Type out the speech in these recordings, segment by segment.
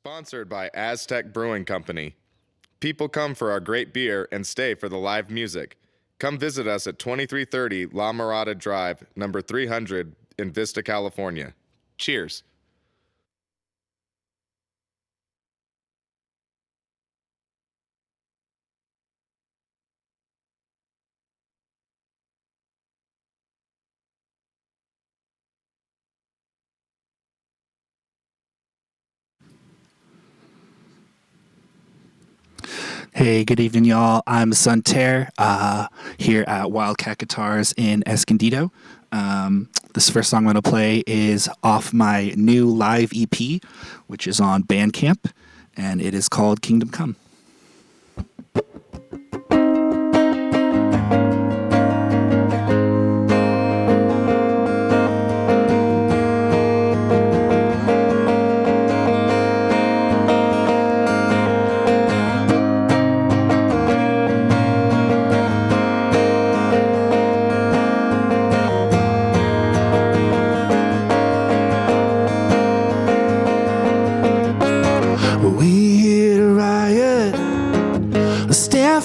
Sponsored by Aztec Brewing Company. People come for our great beer and stay for the live music. Come visit us at 2330 La Mirada Drive, number 300 in Vista, California. Cheers. Hey, good evening, y'all. I'm Sunter here at Wildcat Guitars in Escondido. This first song I'm going to play is off my new live EP, which is on Bandcamp, and it is called Kingdom Come.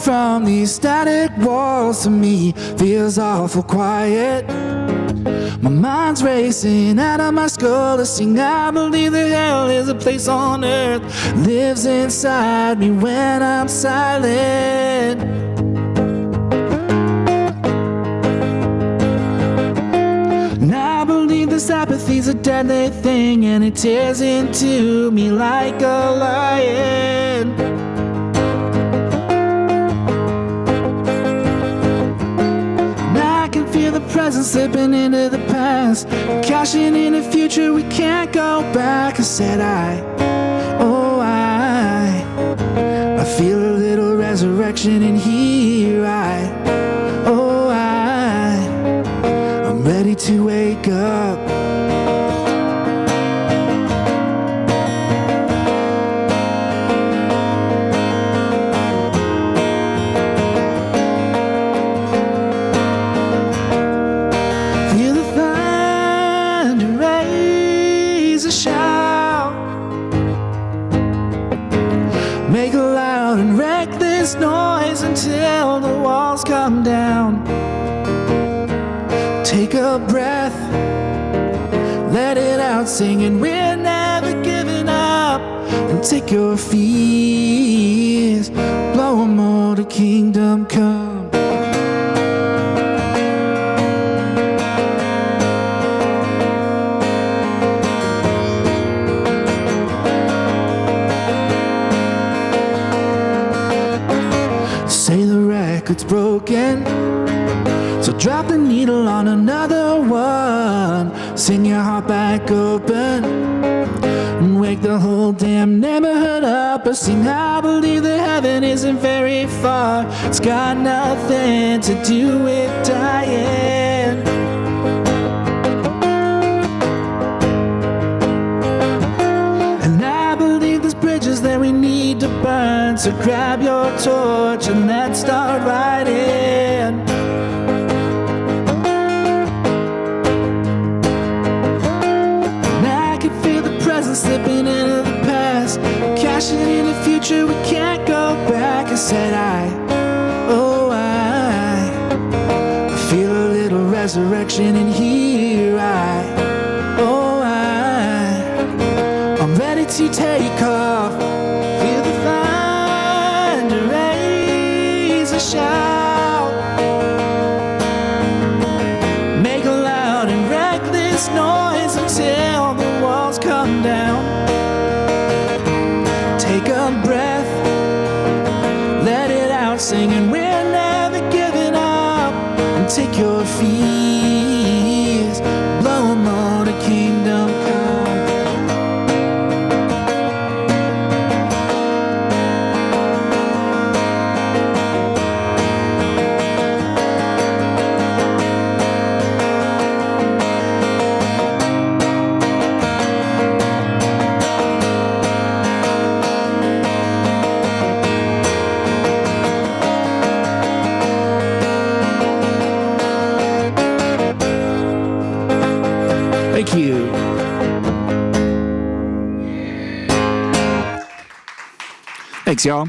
From these static walls to me feels awful quiet. My mind's racing out of my skull to sing. I believe that hell is a place on earth, lives inside me when I'm silent. And I believe this apathy's a deadly thing, and it tears into me like a lion. Present slipping into the past, cashing in a future we can't go back. I said I feel a little resurrection in here. I'm ready to wake up. Make a loud and reckless noise until the walls come down. Take a breath, let it out, singing we're never giving up. And take your fears, blow 'em all to kingdom come. It's broken, so drop the needle on another one. Sing your heart back open and wake the whole damn neighborhood up. Or sing, I believe that heaven isn't very far. It's got nothing to do with dying. And I believe there's bridges that we need to burn. So grab your torch and let's start riding. And I can feel the present slipping into the past, cashing in a future we can't go back. I said I feel a little resurrection in here. I'm ready to take off. Feel the thunder raise a shout. Make a loud and reckless noise until the walls come down. Take a breath, let it out, singing we're never giving up. And take your fears, blow 'em all to kingdom come. Thanks, y'all.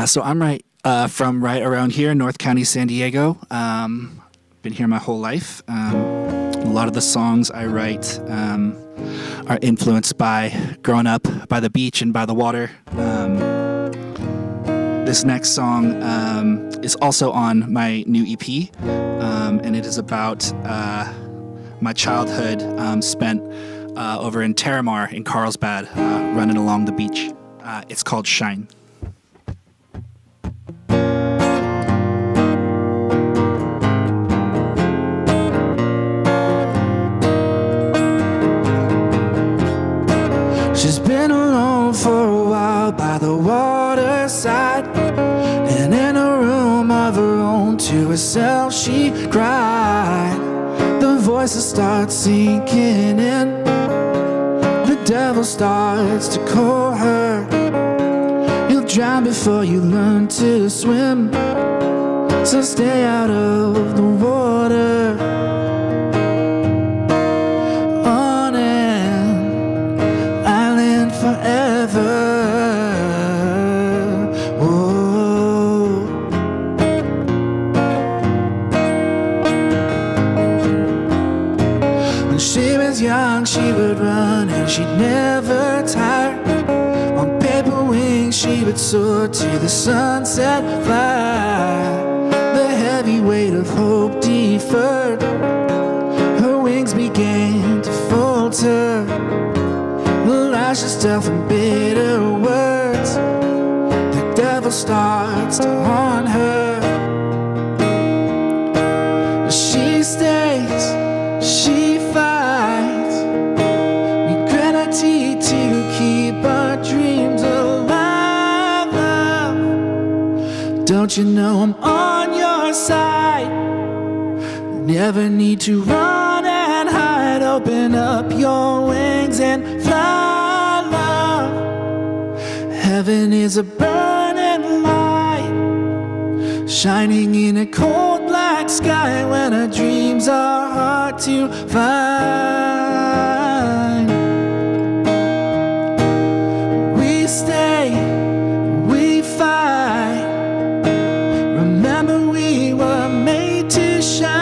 So I'm from right around here, North County, San Diego. Been here my whole life. A lot of the songs I write are influenced by growing up by the beach and by the water. This next song is also on my new EP, and it is about my childhood spent over in Terramar in Carlsbad, running along the beach. It's called Shine. She's been alone for a while by the waterside, and in a room of her own to herself she cried. The voices start sinking in, the devil starts to call her. You'll drown before you learn to swim, so stay out of the water. On an island forever. Whoa. When she was young, she would run and she'd never tire. On paper wings, she would soar to the sunset, fly. The heavy weight of hope deferred, her wings began to falter. The lashes tell from bitter words, the devil starts to haunt her. She stays, she fights, we grit our teeth to keep our dreams alive. Don't you know I'm on your side? Never need to run and hide. Open up your wings and fly, love. Heaven is a burning light, shining in a cold black sky when our dreams are hard to find. We stay, we fight. Remember we were made to shine.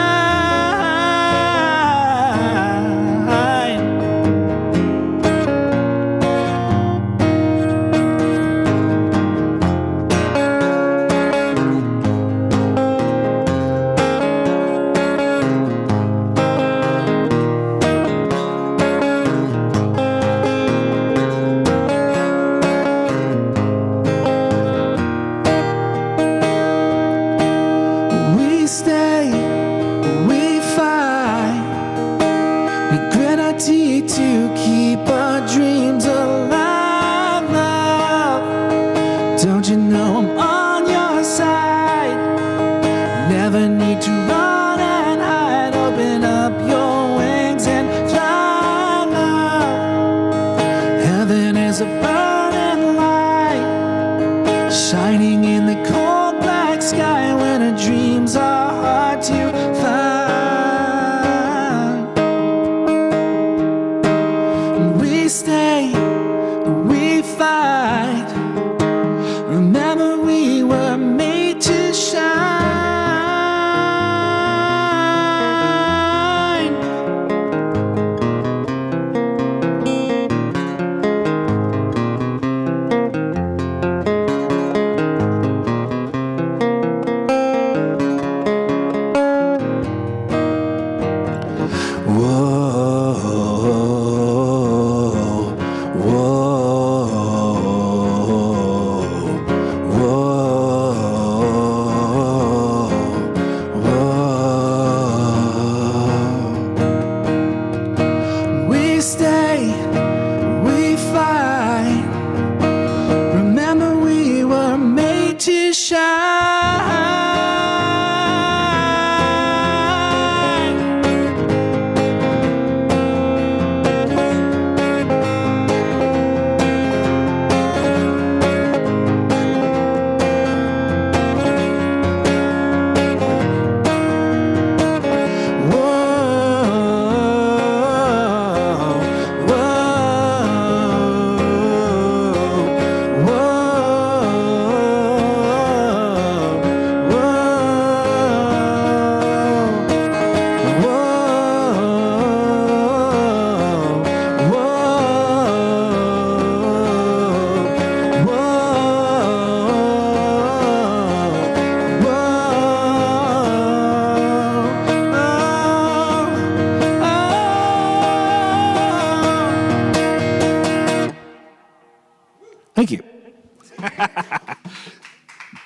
We stay, we fight, we grit our teeth to keep our dreams alive, love. Don't you know I'm on your side? Never need to run and hide. Open up your wings and fly, love. Heaven is a burning light, shining in the cold black sky when our dreams are hard to find. We stay, we fight. Remember we were made to shine.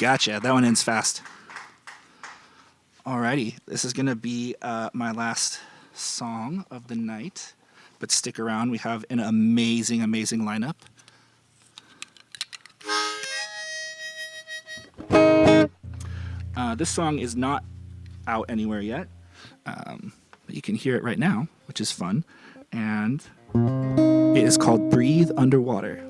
Gotcha. That one ends fast. Alrighty. This is going to be my last song of the night. But stick around. We have an amazing, amazing lineup. This song is not out anywhere yet. But you can hear it right now, which is fun. And it is called Breathe Underwater.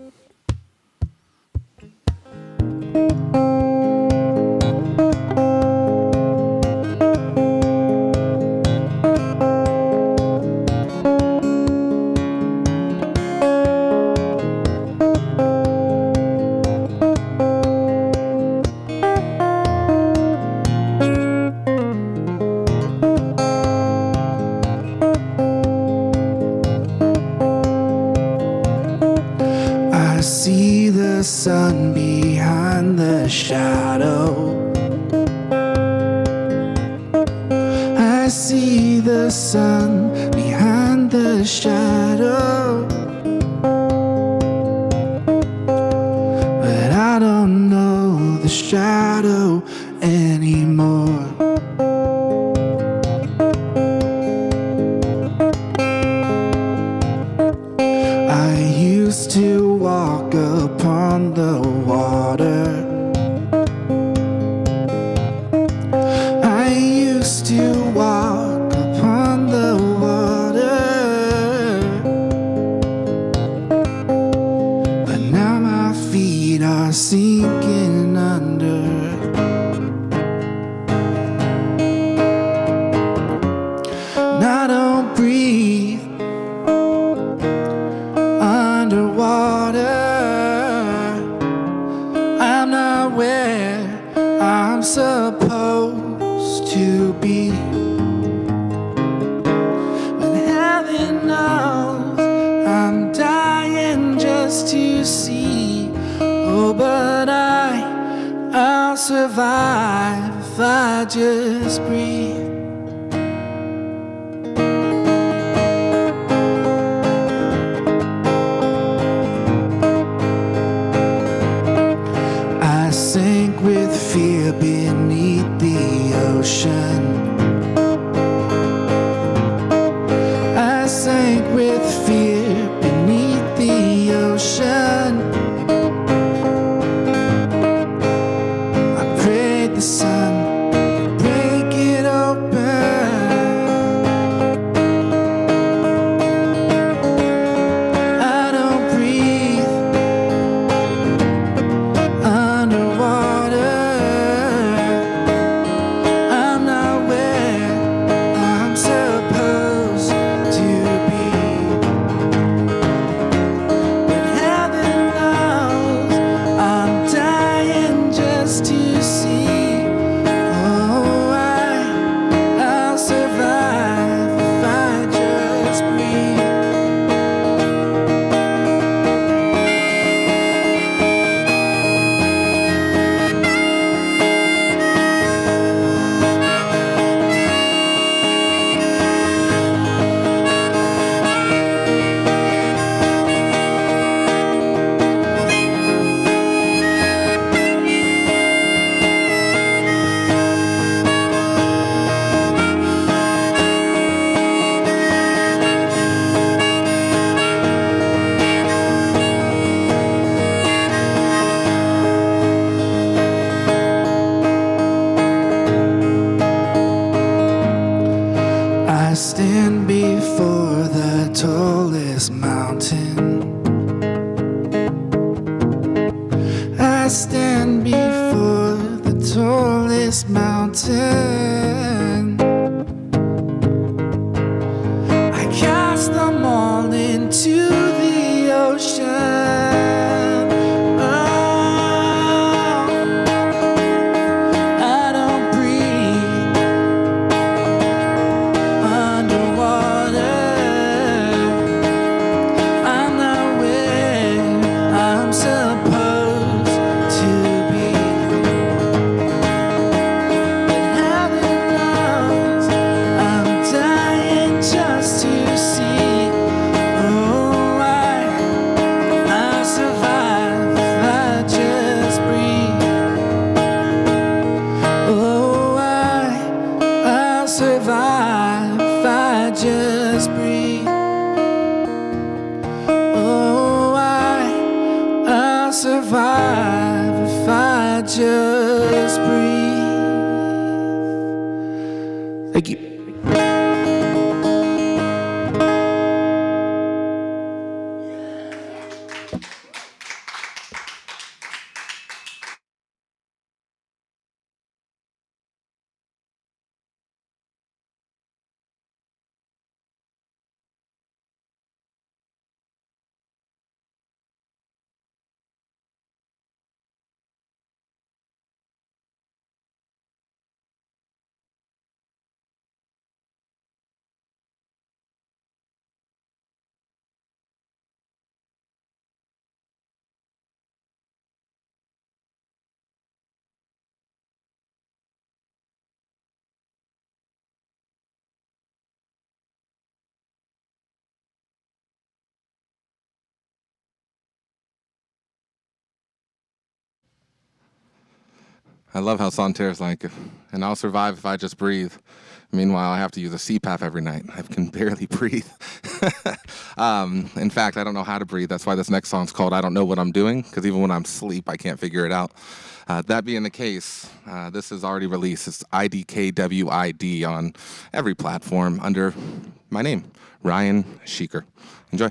See the sun behind the shadow. I see the sun behind the shadow. But I don't know the shadow anymore. I used to walk upon the water. I used to walk upon the water. But now my feet are sinking under. And I don't breathe underwater. I'm not where I'm supposed to be. But heaven knows I'm dying just to see. Oh, but I'll survive if I just breathe. Sank with fear beneath the ocean. I sank with fear beneath the ocean. I prayed the sun would break it open. I don't breathe underwater. I'm not where I'm supposed to be. But heaven knows I'm dying just to see. Oh, I'll survive if I just breathe. I stand before the tallest mountain. I stand before the tallest mountain. I cast them all into the ocean. Oh, I don't breathe underwater. I'm not where I'm supposed to be. But heaven knows I'm dying just to see. Oh, just breathe. Oh, I'll survive if I just breathe. Thank you. I love how Santerre's like, and I'll survive if I just breathe. Meanwhile, I have to use a CPAP every night. I can barely breathe. In fact, I don't know how to breathe. That's why this next song's called I Don't Know What I'm Doing, because even when I'm asleep, I can't figure it out. That being the case, this is already released. It's IDKWID on every platform under my name, Ryan Sheeker. Enjoy.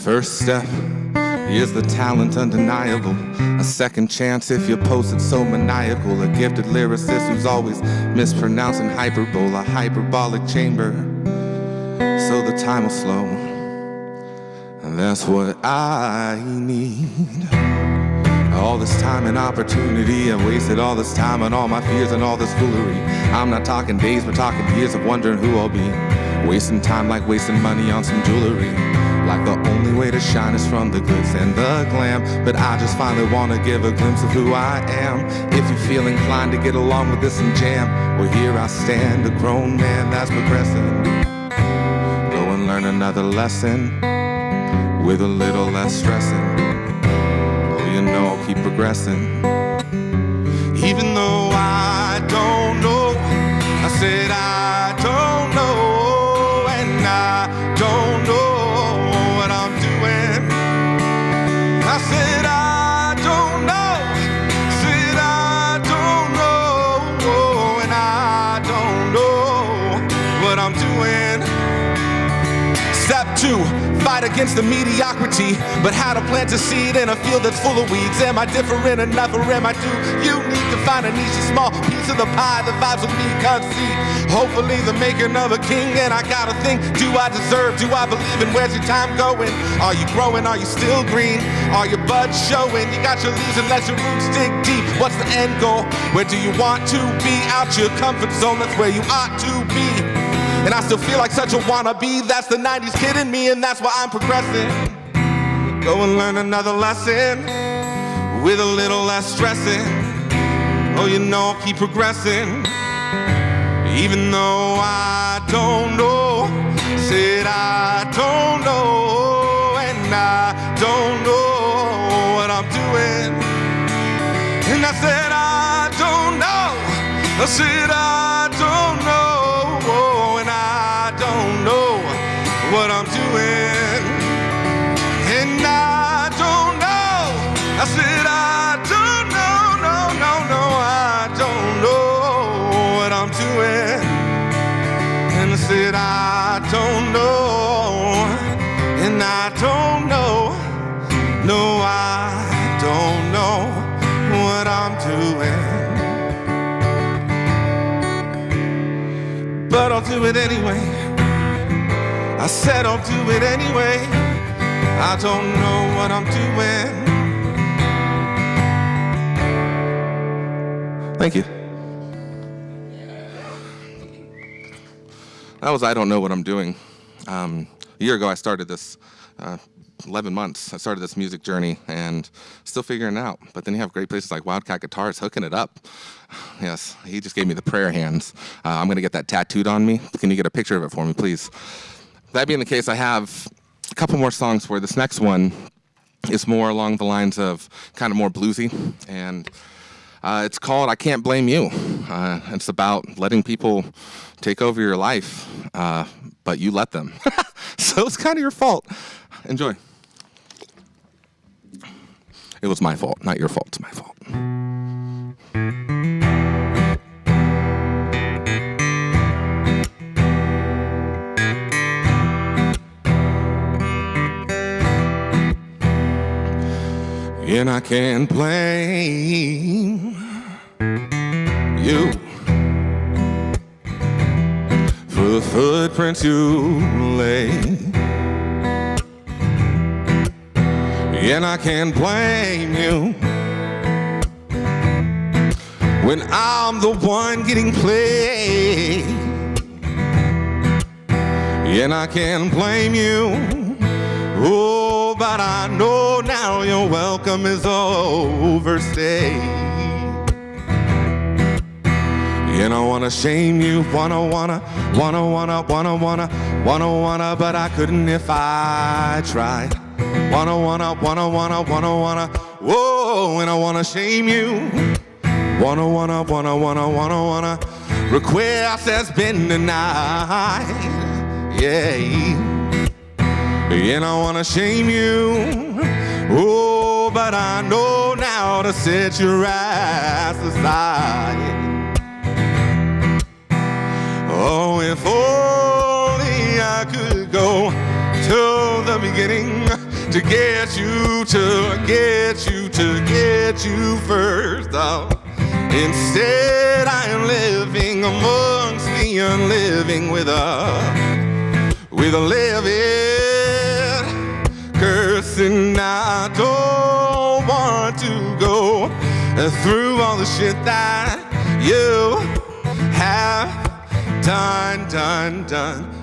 First step is the talent undeniable. A second chance if you posted so maniacal. A gifted lyricist who's always mispronouncing hyperbole. A hyperbolic chamber, so the time will slow. And that's what I need. All this time and opportunity, I wasted all this time on all my fears and all this foolery. I'm not talking days, but talking years of wondering who I'll be. Wasting time like wasting money on some jewelry. Like the only way to shine is from the glitz and the glam. But I just finally want to give a glimpse of who I am. If you feel inclined to get along with this and jam, well, here I stand, a grown man that's progressing. Go and learn another lesson with a little less stressing. Oh, you know I'll keep progressing. Even though I don't know, I said I don't know, and I don't know. I said I don't know, said I don't know, and I don't know what I'm doing. Step 2, fight against the mediocrity, but how to plant a seed in a field that's full of weeds. Am I different enough or am I too unique to find a niche, a small piece of the pie that vibes with me can't see? Hopefully the making of a king, and I gotta think, do I deserve, do I believe in, where's your time going? Are you growing, are you still green? Are your buds showing? You got your leaves and let your roots dig deep. What's the end goal? Where do you want to be? Out your comfort zone, that's where you ought to be. And I still feel like such a wannabe. That's the 90s kid in me, and that's why I'm progressing. Go and learn another lesson with a little less stressing. Oh, you know I'll keep progressing. Even though I don't know, said I don't know, and I don't know what I'm doing. And I said I don't know, I said I don't know, and I don't know what I'm doing. And I don't know, I said I don't know, I don't know what I'm doing. And I said I don't know, and I don't know, no, I don't know what I'm doing. But I'll do it anyway. I said I'll do it anyway. I don't know what I'm doing. Thank you. That was I Don't Know What I'm Doing. A year ago I started this, 11 months, I started this music journey and still figuring it out. But then you have great places like Wildcat Guitars hooking it up. Yes, he just gave me the prayer hands. I'm gonna get that tattooed on me. Can you get a picture of it for me, please? that being the case, I have a couple more songs for this next one. Is more along the lines of kind of more bluesy, and it's called I Can't Blame You. It's about letting people take over your life, but you let them. So it's kind of your fault. Enjoy. It was my fault, not your fault. It's my fault. And I can't blame you for the footprints you lay. And I can't blame you when I'm the one getting played. And I can't blame you. Oh, but I know now your welcome is overstayed. And I wanna shame you, wanna, but I couldn't if I tried. Wanna, whoa, and I wanna shame you. Wanna, request has been denied. Yeah. And I wanna shame you, oh, but I know now to set your ass aside. Oh, if only I could go to the beginning to get you first. Oh, instead I am living amongst the unliving with a living. Cursing, I don't want to go through all the shit that you have done.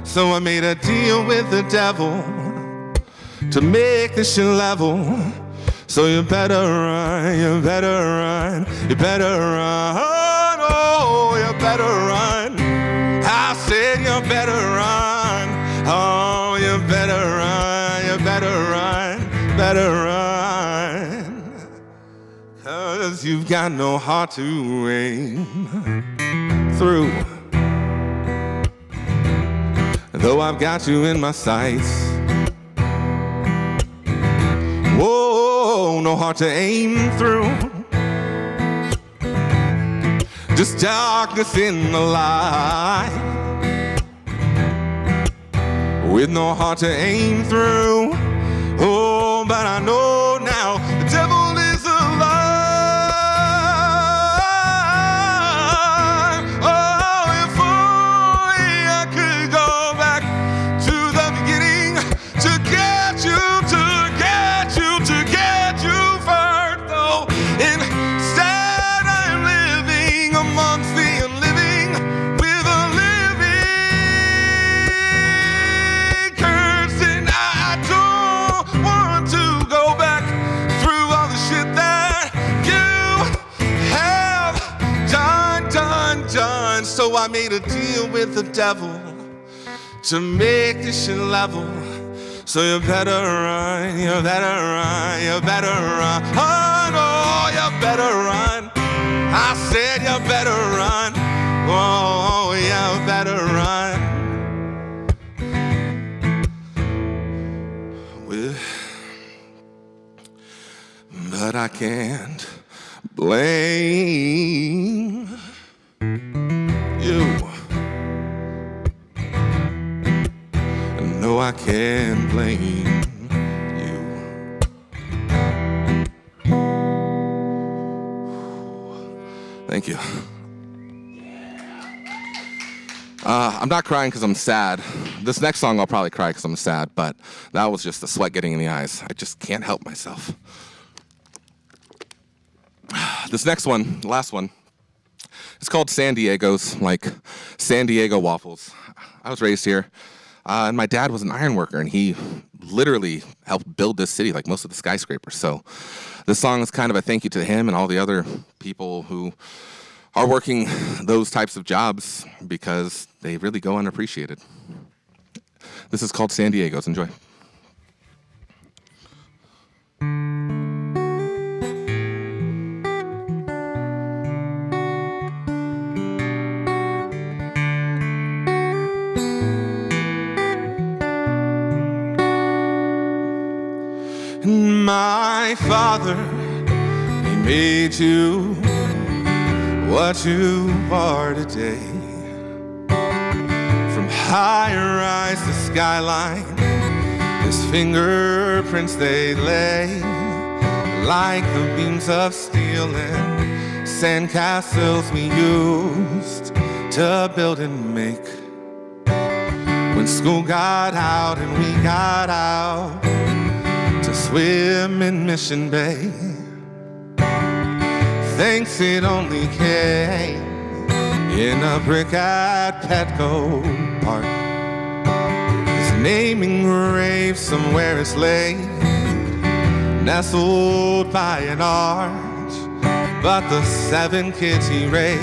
So I made a deal with the devil to make this shit level. So you better run, oh, you better run. I said you better run, oh, you better run, 'cause you've got no heart to aim through. Though I've got you in my sights, whoa, no heart to aim through. Just darkness in the light, with no heart to aim through. Oh, but I know now the devil is alive. Oh, if only I could go back to the beginning to get you first. Oh, instead I'm living amongst the unliving with a living curse, and I don't want to go back through all the shit that you have done. So I made a deal with the devil to make this shit level. So you better run, oh no, you better run. I said you better run, oh, you better run. But I can't blame you. No, I can't blame you. Thank you. I'm not crying because I'm sad. This next song I'll probably cry because I'm sad, but that was just the sweat getting in the eyes. I just can't help myself. This next one, the last one, it's called San Diego's, like San Diego waffles. I was raised here, and my dad was an iron worker, and he literally helped build this city, like most of the skyscrapers. So this song is kind of a thank you to him and all the other people who are working those types of jobs because they really go unappreciated. This is called San Diego's. Enjoy. My father, he made you what you are today. From high-rise to skyline, his fingerprints they lay like the beams of steel and sandcastles we used to build and make. When school got out and we got out to swim in Mission Bay, thanks it only came in a brick at Petco Park. His name engraved somewhere is laid, nestled by an arch. But the 7 kids he raised,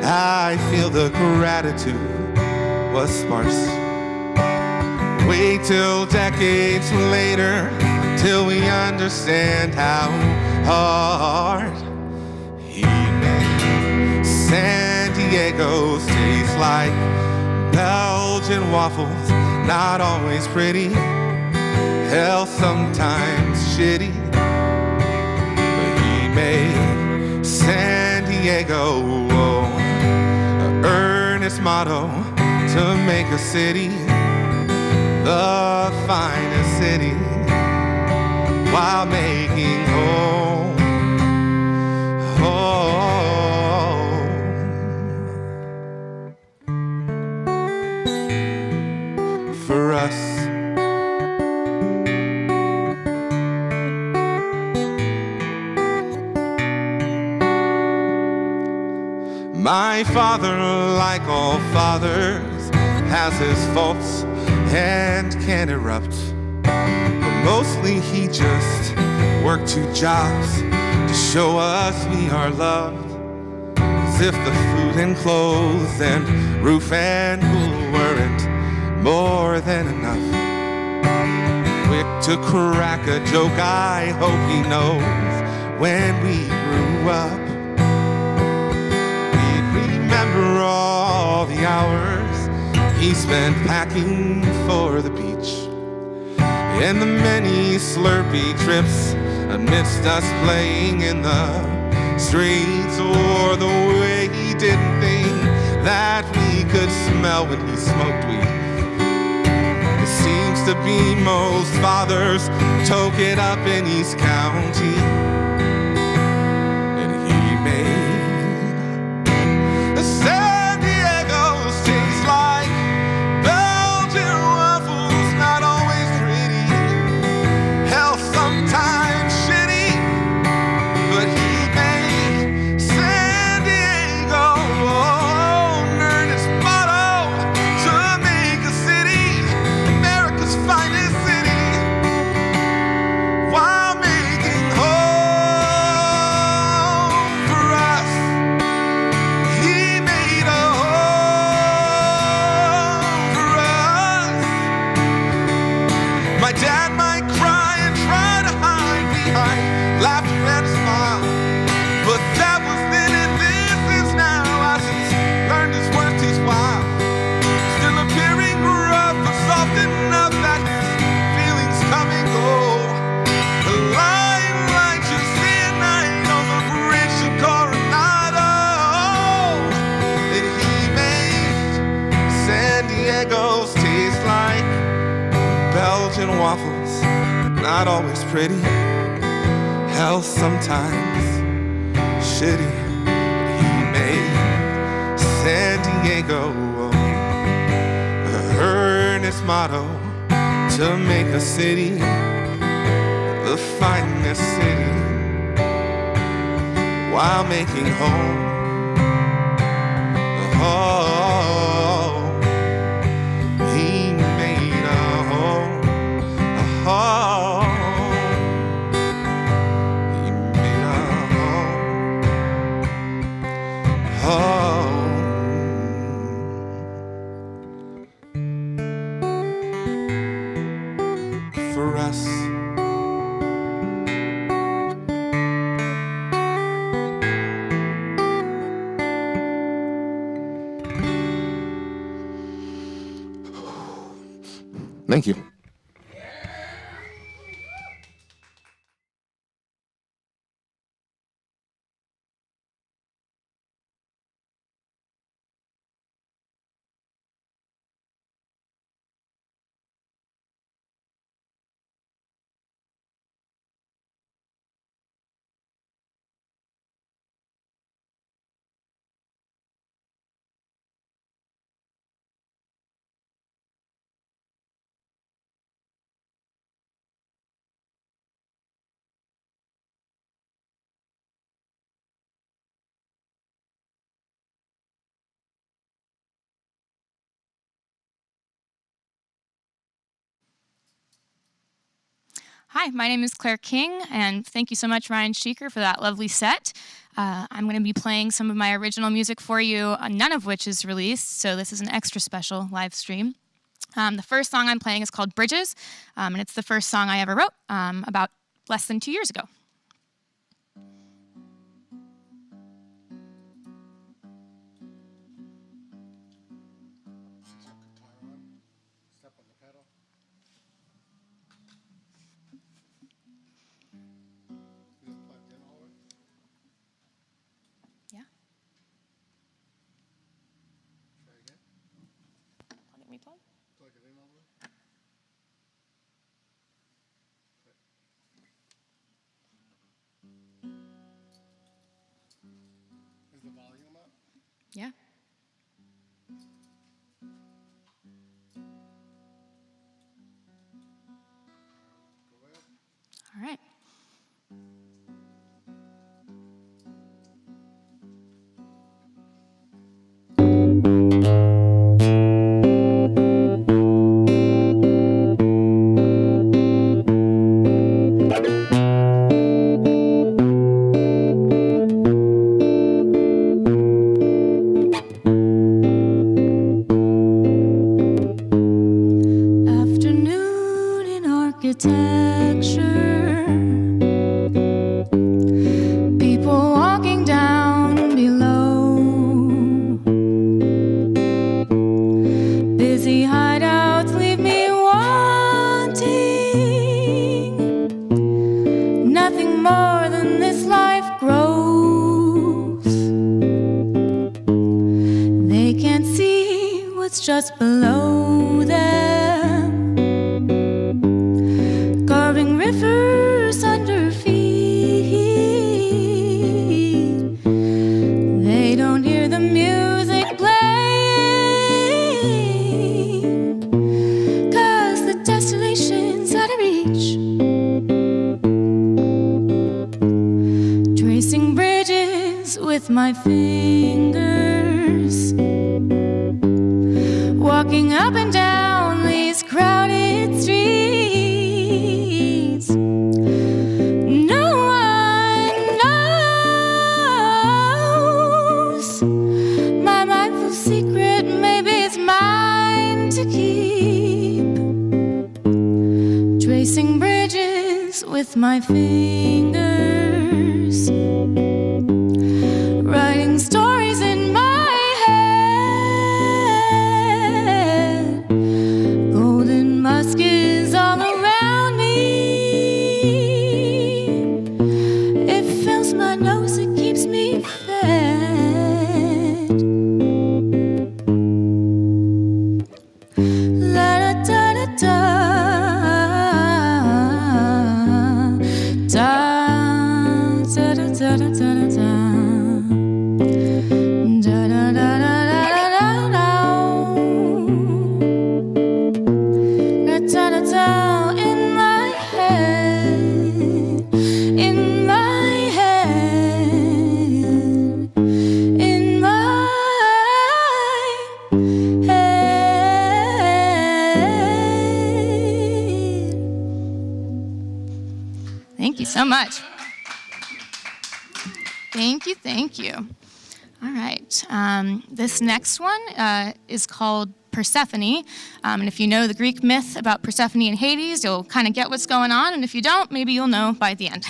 I feel the gratitude was sparse. Wait till decades later, till we understand how hard he made San Diego's taste like Belgian waffles, not always pretty, hell sometimes shitty. But he made San Diego an earnest motto to make a city the finest city, while making home, for us. My father, like all fathers, has his faults and can erupt. But mostly he just worked 2 jobs to show us we are loved. As if the food and clothes and roof and pool weren't more than enough. Quick to crack a joke, I hope he knows when we grew up. We'd remember all the hours he spent packing for the beach, and the many Slurpee trips amidst us playing in the streets, or the way he didn't think that we could smell when he smoked weed. It seems to be most fathers toke it up in East County, and he made the San Diego's taste like Belgian waffles, not always pretty, hell sometimes shitty. But he made San Diego an earnest motto to make a city America's finest city, while making home for us. He made a home for us. My dad might cry and try to hide behind laughter and a smile, but that was then and this is now. As he's learned his worth, he's wild, still appearing rough but soft enough that his feelings come and go. The limelight you see at night on the bridge to Coronado, and he made San Diego's taste like Belgian waffles, not always pretty, hell sometimes shitty. But he made San Diego an earnest motto to make a city the finest city, while making home. He made a home. He made a home. caress. Thank you. Hi, my name is Claire King, and thank you so much, Ryan Sheeker, for that lovely set. I'm going to be playing some of my original music for you, none of which is released, so this is an extra special live stream. The first song I'm playing is called Bridges, and it's the first song I ever wrote about less than 2 years ago. Yeah. Let me plug. Is the volume up? Yeah. All right. Afternoon in architecture, people walking down below, busy hideouts leave me wanting nothing more than this life grows. They can't see what's just below them, carving rivers under feet. They don't hear the music playing, 'cause the destination's out of reach. Tracing bridges with my fingers, walking up and down these crowded streets. No one knows my mindful secret. Maybe it's mine to keep. Tracing bridges with my fingers, writing stories in my head. Golden musk is all around me. It fills my nose, it keeps me fed. La da da da da. Da da da da da da da. Da da da da da da da. Da da da da. In my head, in my head, in my head. Thank you so much. Thank you, thank you. All right. This next one is called Persephone. And if you know the Greek myth about Persephone and Hades, you'll kind of get what's going on. And if you don't, maybe you'll know by the end.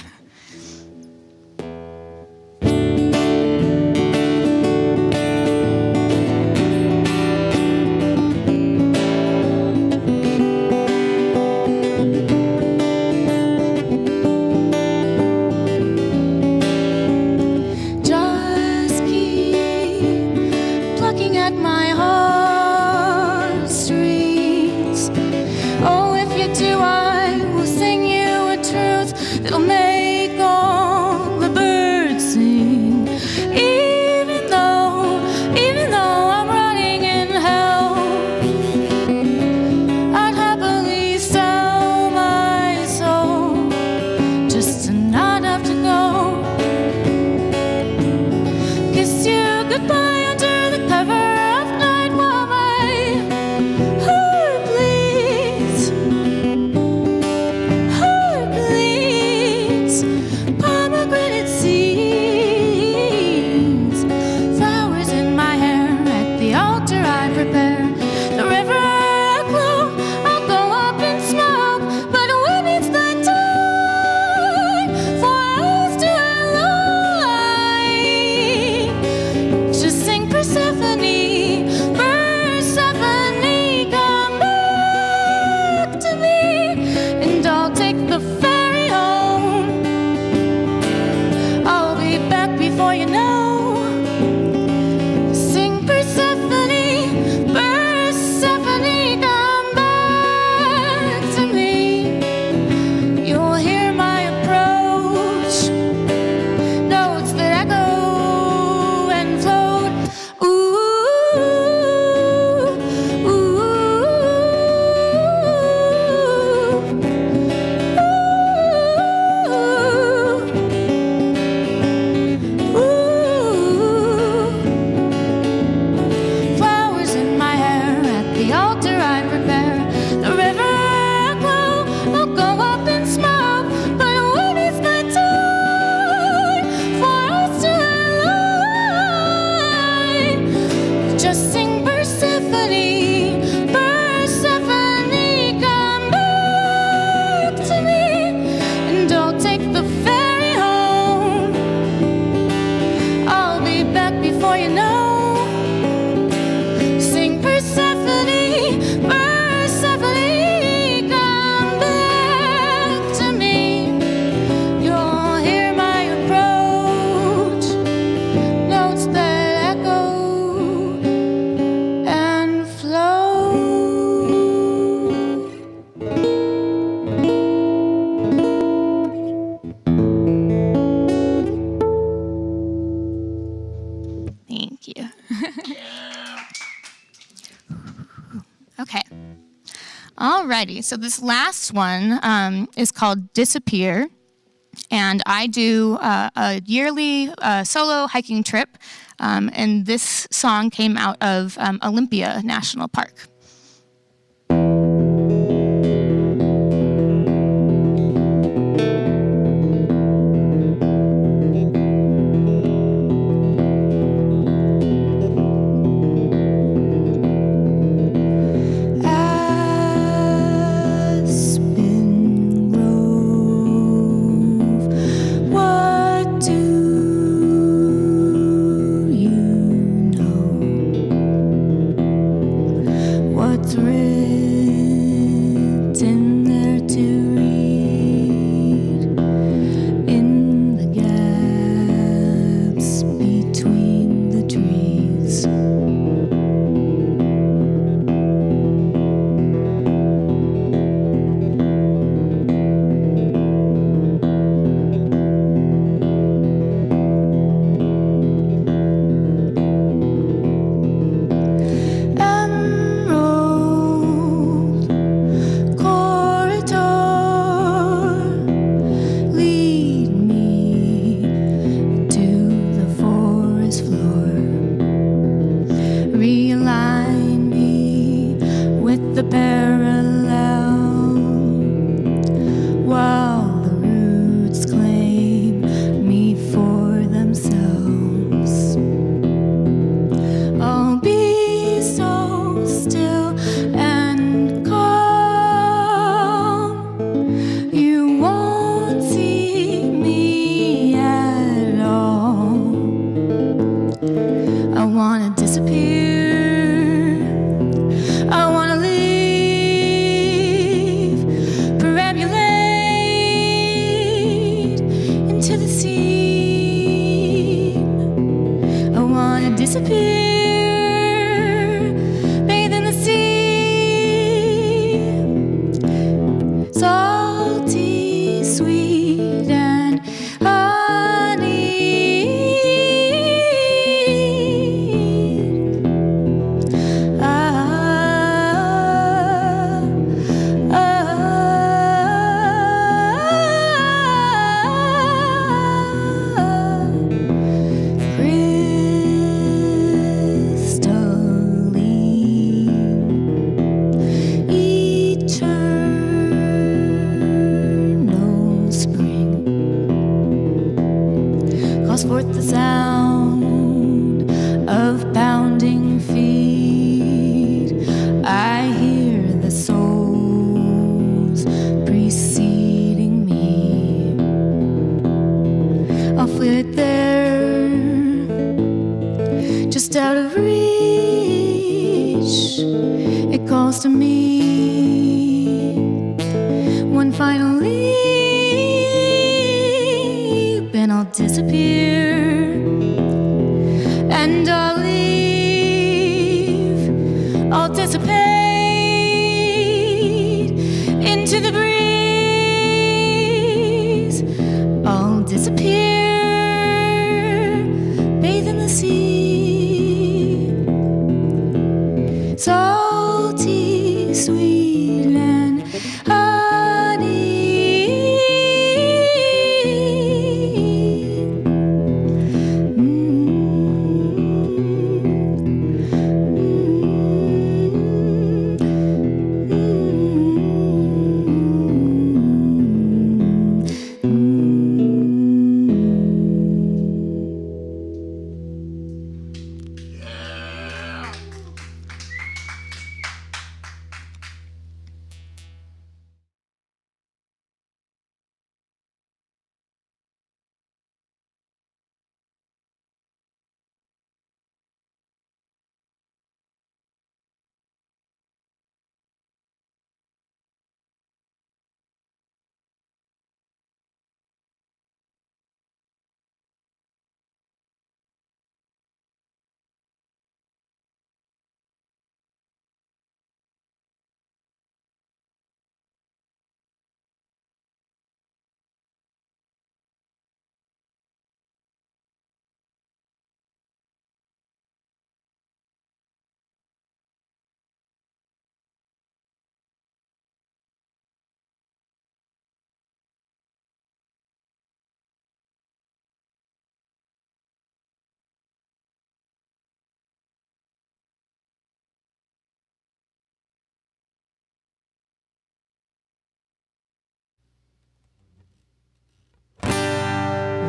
Alrighty, so this last one is called Disappear, and I do a yearly solo hiking trip, and this song came out of Olympia National Park. forth the sound of pounding feet. I hear the souls preceding me. I'll flit there, just out of reach. It calls to me. One final leap, and I'll disappear. And I'll leave, I'll dissipate into the breeze. I'll disappear, bathe in the sea. Salty, sweet land, honey.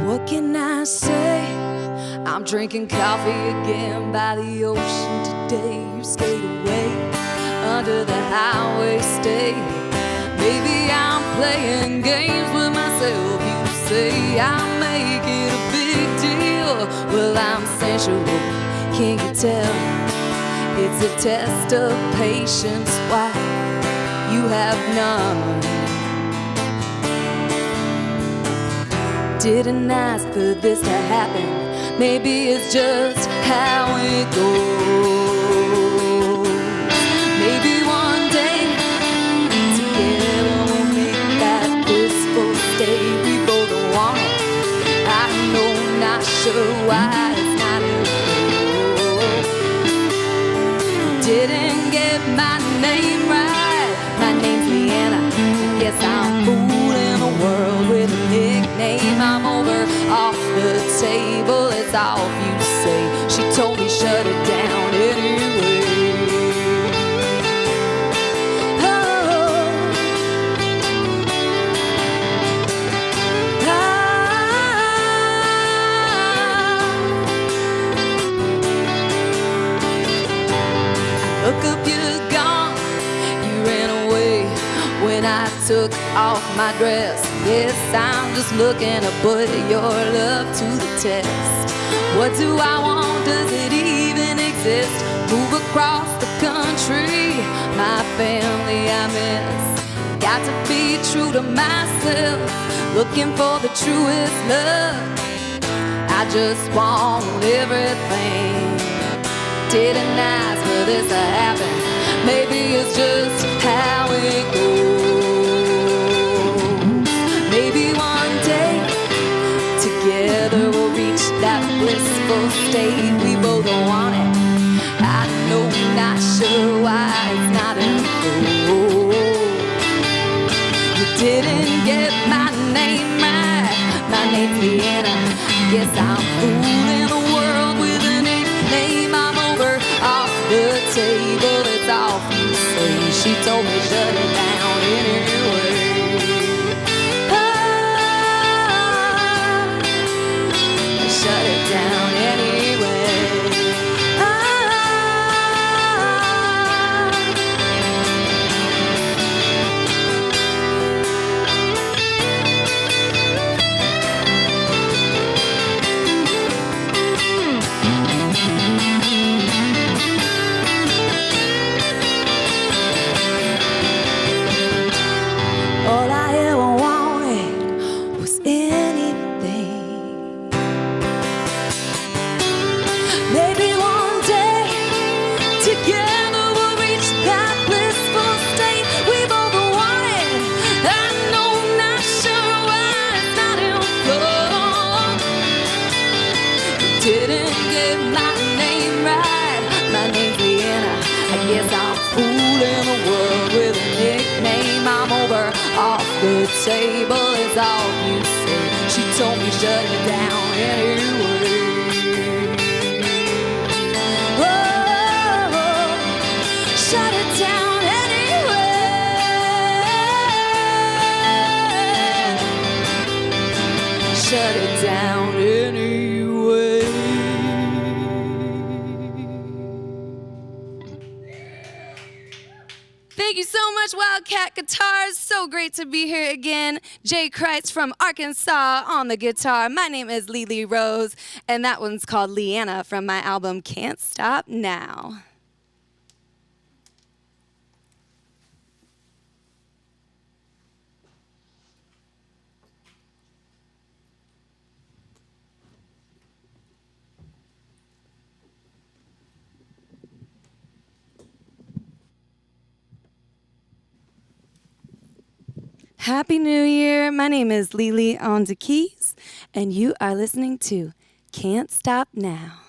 What can I say? I'm drinking coffee again by the ocean today. You stayed away under the highway stay. Maybe I'm playing games with myself. You say I make it a big deal. Well, I'm sensual, can't you tell? It's a test of patience. Why you have none? Didn't ask for this to happen. Maybe it's just how it goes. Maybe one day together we'll make that blissful state. We both want it. I know, not sure why it's not enough. Didn't get my name right. My name's Leanna. Guess I'm fooling the world with a nickname. I'm over off the table. It's off, you say. She told me shut it down anyway. Look up, you're gone. You ran away when I took off my dress. Yes, I'm just looking to put your love to the test. What do I want? Does it even exist? Move across the country, my family I miss. Got to be true to myself, looking for the truest love. I just want everything. Didn't ask for this to happen. Maybe it's just how it goes. Maybe one day together we'll reach that blissful state. We both want it. I know, not sure why it's not enough. You didn't get my name right. My name's Leanna. Guess I'm fooling the world with a nickname. I'm over off the table. It's off, you say. She told me shut it down anyway. Shut The table is off, you say. She told me shut it down anyway. Oh, shut it down anyway. Shut it down anyway. Thank you so much, Wildcat Guitars. So great to be here again. Jay Kreitz from Arkansas on the guitar. My name is Lely Rose, and that one's called Leanna from my album Can't Stop Now. Happy New Year. My name is Lely on the keys, and you are listening to Can't Stop Now.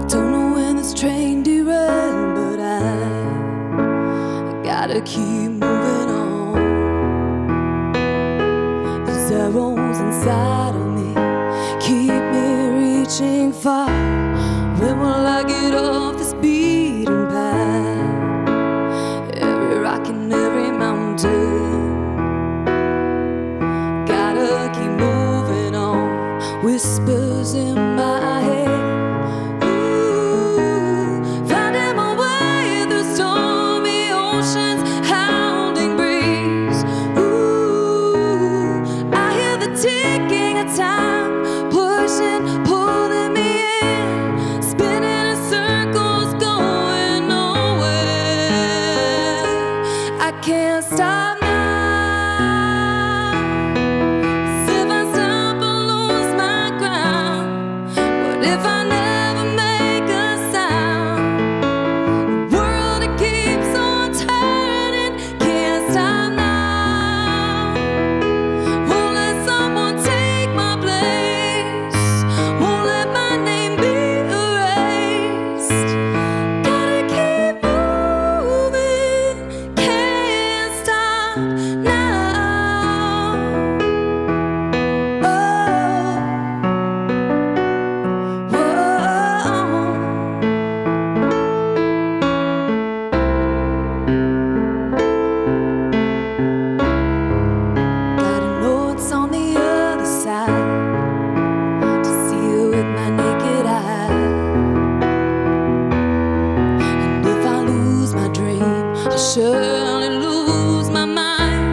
Don't know when this train derailed, but I gotta keep moving on. These arrows inside of me keep me reaching far. When will I get off this beaten path? Every rock and every mountain, gotta keep moving on. Whispers in my head, finding my way through stormy oceans, hounding breeze. Ooh, I hear the ticking of time, pushing, pulling me in, spinning in circles, going nowhere. I can't stop now. 'Cause if I stop, I'll lose my ground. What if I never make a sound? The world, it keeps on turning. Can't stop now. Won't let someone take my place. Won't let my name be erased. Gotta keep moving. Can't stop now. Oh, whoa. Gotta know it's on the other side to see it with my naked eye. And if I lose my dream, I'll surely lose my mind.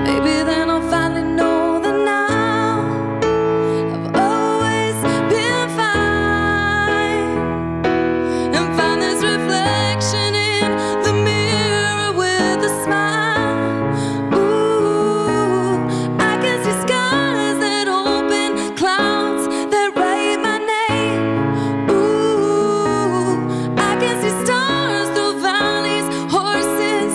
Maybe then I'll finally know that now I've always been fine, and find this reflection in the mirror with a smile. Ooh, I can see skies that open, clouds that write my name. Ooh, I can see stars through valleys, horses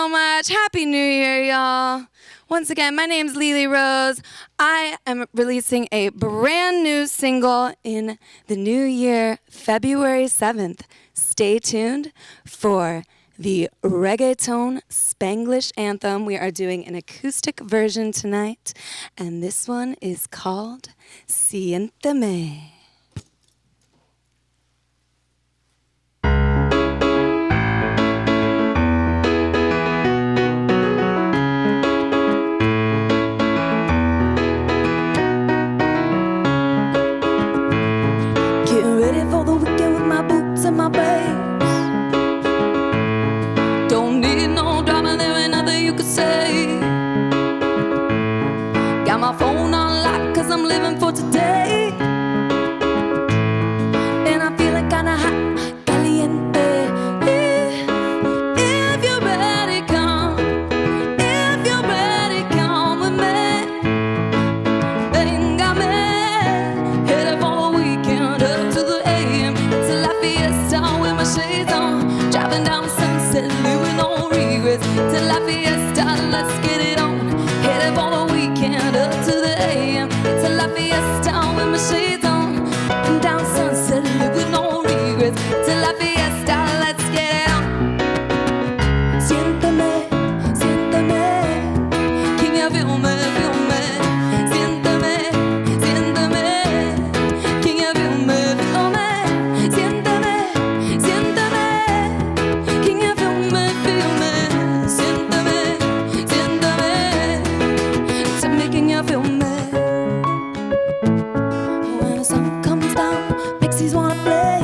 so much. Happy New Year, y'all. Once again, my name's Lely Rose. I am releasing a brand new single in the new year, February 7th. Stay tuned for the reggaeton Spanglish anthem. We are doing an acoustic version tonight, and this one is called Siénteme. Getting ready for the weekend with my boots and my bass. Don't need no drama, there ain't nothing you could say. Got my phone on lock, cause I'm living for today. And I'm feeling kinda hot, caliente. If you're ready, come. If you're ready, come with me. Véngame. Headed for the weekend, up to the AM. It's a la fiesta with my shades on. Driving down Sunset, living on regrets. It's a la fiesta, let's get it on. Headed for the weekend, up to the AM. It's a la fiesta with my shades on. Driving down Sunset, living on regrets. It's a la fiesta, let's get it on. Siénteme, siénteme. Can you feel me, feel me? Siénteme, siénteme. Can you feel me, feel me? Siénteme, siénteme. Can you feel me, feel me? Siénteme, siénteme. Tell me, can you feel me? When the sun comes down, Pixies wanna play.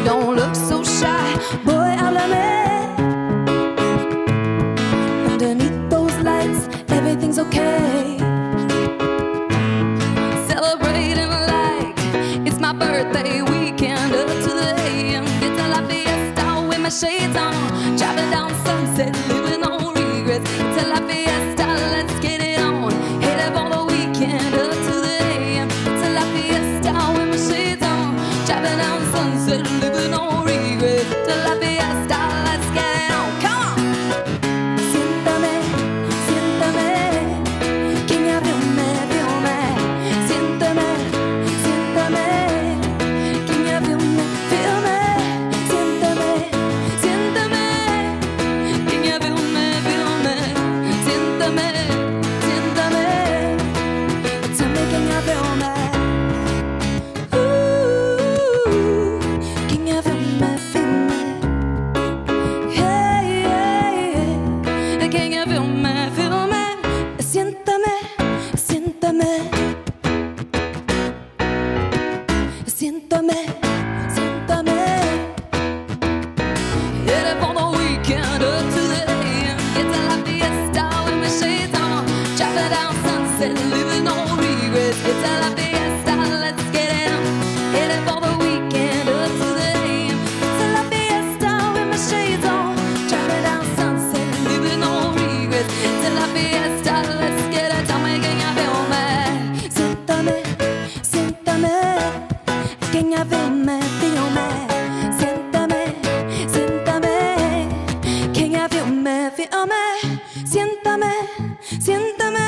Don't look so shy, boy, háblame. Underneath those lights, everything's okay. Celebrating like it's my birthday weekend, up to the AM. Get to la fiesta with my shades on. Driving down Sunset, living on regrets. It's a la fiesta, let's get it on. Headed for the weekend, up to the AM. It's a la fiesta with my shades on. Driving down Sunset, living on regrets. It's a la fiesta, let's get it on. Come on. Siéntame, siéntame. Can you feel me, feel me? Siéntame, siéntame. Can you feel me, feel me? Siéntame, siéntame. Can you feel me, feel me? Siéntame, siéntame. Tell me, can you feel me? Ooh, can you feel me, feel me? Yeah, yeah, yeah. Can you feel me, feel me? Siéntame, siéntame. Siéntame, siéntame. Headed for the weekend, up to the AM. Get to la fiesta with my shades on. Driving down Sunset, living on regrets. Get to la fiesta, let's get it on. Headed for the weekend, up to the AM. Get to la fiesta with my shades on. Driving down Sunset, living on regrets. Get to la fiesta, let's get it. Tell me, can you feel me? Siéntame, siéntame. Can you feel me, feel me? Siéntame, siéntame. Can you feel me, feel me? Siéntame, siéntame.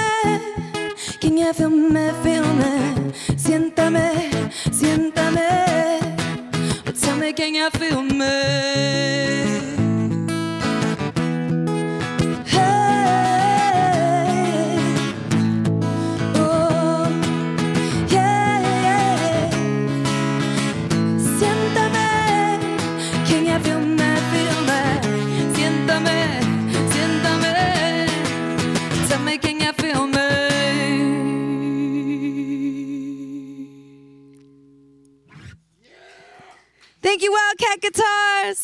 Can you feel me, feel me? Siéntame, siéntame. Tell me, can you feel me? Hey, oh, yeah, yeah. Siéntame, can you feel me, feel me? Siéntame, siéntame. Tell me, can you feel me? Thank you, Wildcat Guitars.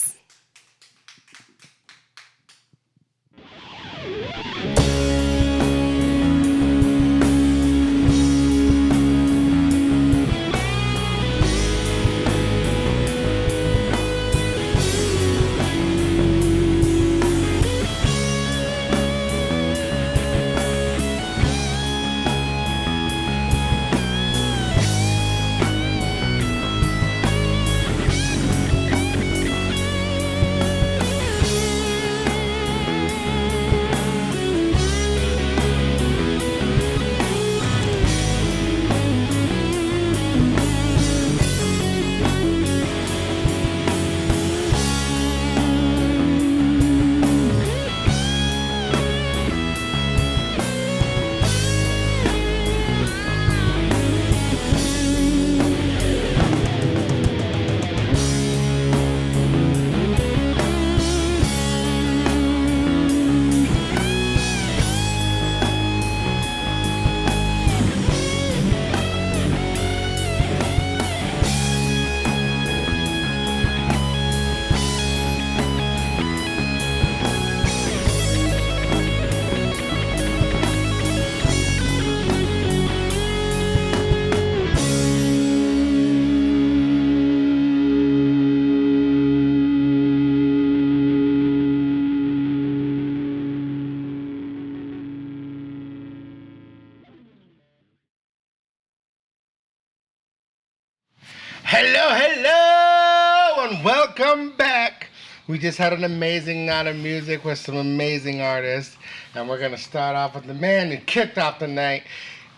We just had an amazing night of music with some amazing artists, and we're gonna start off with the man who kicked off the night.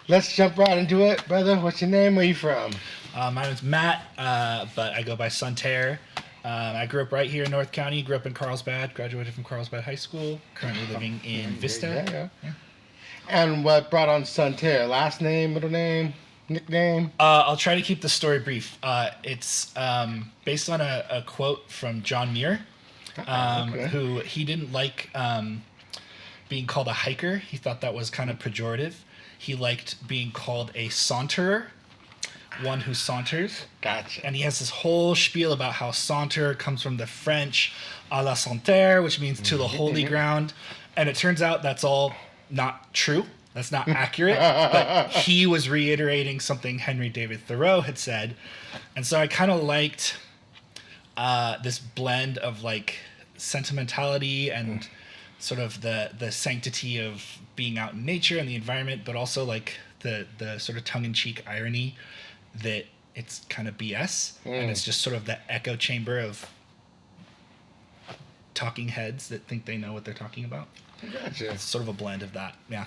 Let's jump right into it, brother. What's your name? Where you from? My name's Matt, but I go by Sunterre. I grew up right here in North County. Grew up in Carlsbad. Graduated from Carlsbad High School. Currently living in Vista. Yeah. And what brought on Sunterre? Last name, middle name, nickname? I'll try to keep the story brief. It's based on a quote from John Muir, who he didn't like being called a hiker. He thought that was kind of pejorative. He liked being called a saunterer, one who saunters. Gotcha. And he has this whole spiel about how saunter comes from the French à la santerre, which means to the holy ground. And it turns out that's all not true. That's not accurate. But he was reiterating something Henry David Thoreau had said. And so I kind of liked this blend of like sentimentality and sort of the sanctity of being out in nature and the environment, but also like the sort of tongue-in-cheek irony that it's kind of BS and it's just sort of the echo chamber of talking heads that think they know what they're talking about. Gotcha. It's sort of a blend of that. Yeah.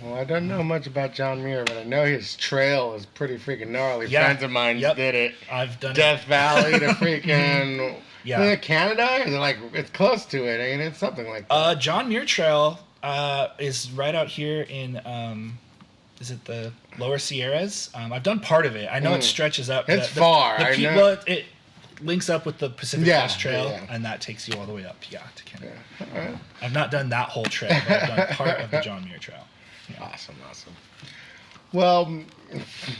Well, I don't know much about John Muir, but I know his trail is pretty freaking gnarly. Yeah. Friends of mine did it. I've done Death Valley to freaking Yeah. Canada. Is it like it's close to it? Ain't it? Something like that. John Muir Trail is right out here in is it the Lower Sierras? I've done part of it. I know it stretches up. It's far. I know. Well, it links up with the Pacific Crest Trail, yeah. and that takes you all the way up, to Canada. All right. I've not done that whole trail, but I've done part of the John Muir Trail. Yeah. Awesome. Well,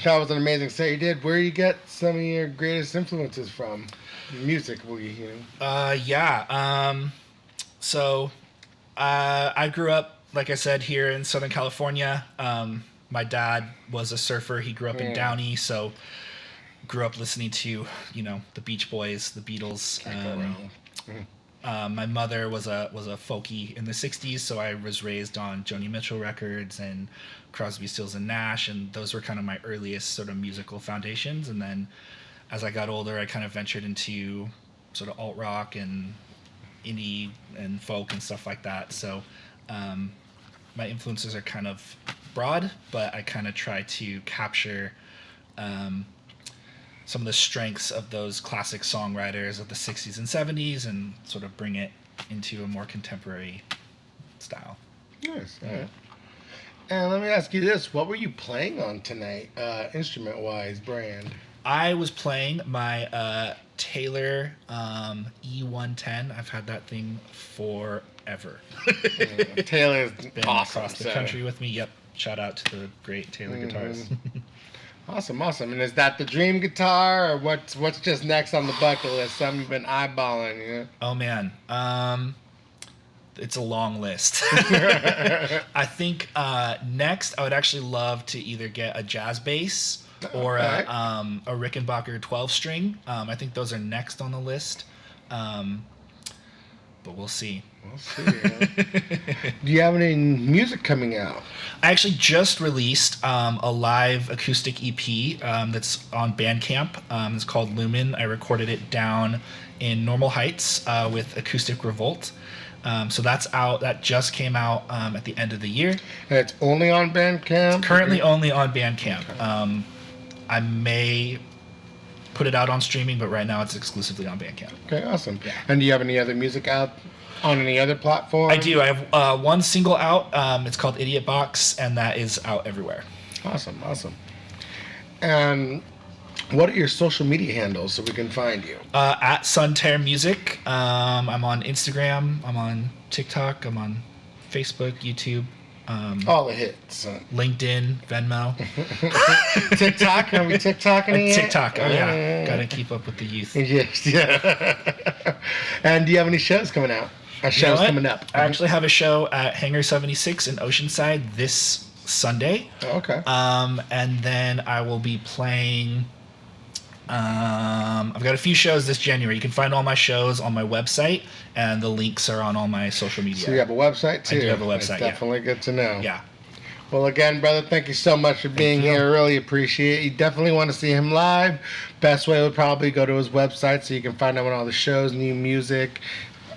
that was an amazing set you did. Where you get some of your greatest influences from? Musically, you know. So I grew up, like I said, here in Southern California. My dad was a surfer. He grew up in Downey, so grew up listening to, the Beach Boys, the Beatles. My mother was a folkie in the 60s, so I was raised on Joni Mitchell records and Crosby, Stills and Nash, and those were kind of my earliest sort of musical foundations. And then as I got older, I kind of ventured into sort of alt rock and indie and folk and stuff like that. So my influences are kind of broad, but I kind of try to capture some of the strengths of those classic songwriters of the 60s and 70s and sort of bring it into a more contemporary style. Nice. Yeah. And let me ask you this. What were you playing on tonight, instrument-wise, brand? I was playing my Taylor E110. I've had that thing forever. Taylor's Been awesome. across the country with me. Yep. Shout out to the great Taylor guitars. Awesome. And is that the dream guitar, or what's just next on the bucket list? Something you've been eyeballing, you know? Oh man, it's a long list. I think next I would actually love to either get a jazz bass or a Rickenbacker 12-string. I think those are next on the list, but we'll see. Yeah. Do you have any music coming out? I actually just released a live acoustic EP that's on Bandcamp. It's called Lumen. I recorded it down in Normal Heights with Acoustic Revolt. So that's out. That just came out at the end of the year. And it's only on Bandcamp? It's currently only on Bandcamp. Okay. I may put it out on streaming, but right now it's exclusively on Bandcamp. Okay, awesome. Yeah. And do you have any other music out on any other platform? I do. I have one single out. It's called Idiot Box, and that is out everywhere. Awesome. And what are your social media handles so we can find you? At Sunterre Music. I'm on Instagram. I'm on TikTok. I'm on Facebook, YouTube. All the hits. LinkedIn, Venmo. TikTok? Are we TikToking yet? TikTok. Oh, yeah. Gotta keep up with the youth. Yes, yeah. And do you have any shows coming out? Shows coming up? I actually have a show at Hangar 76 in Oceanside this Sunday. Oh, okay. And then I will be playing... I've got a few shows this January. You can find all my shows on my website, and the links are on all my social media. So you have a website too? I do have a website. That's definitely good to know. Yeah. Well, again, brother, thank you so much for being here. Really appreciate it. You definitely want to see him live. Best way would probably go to his website so you can find out when all the shows, new music,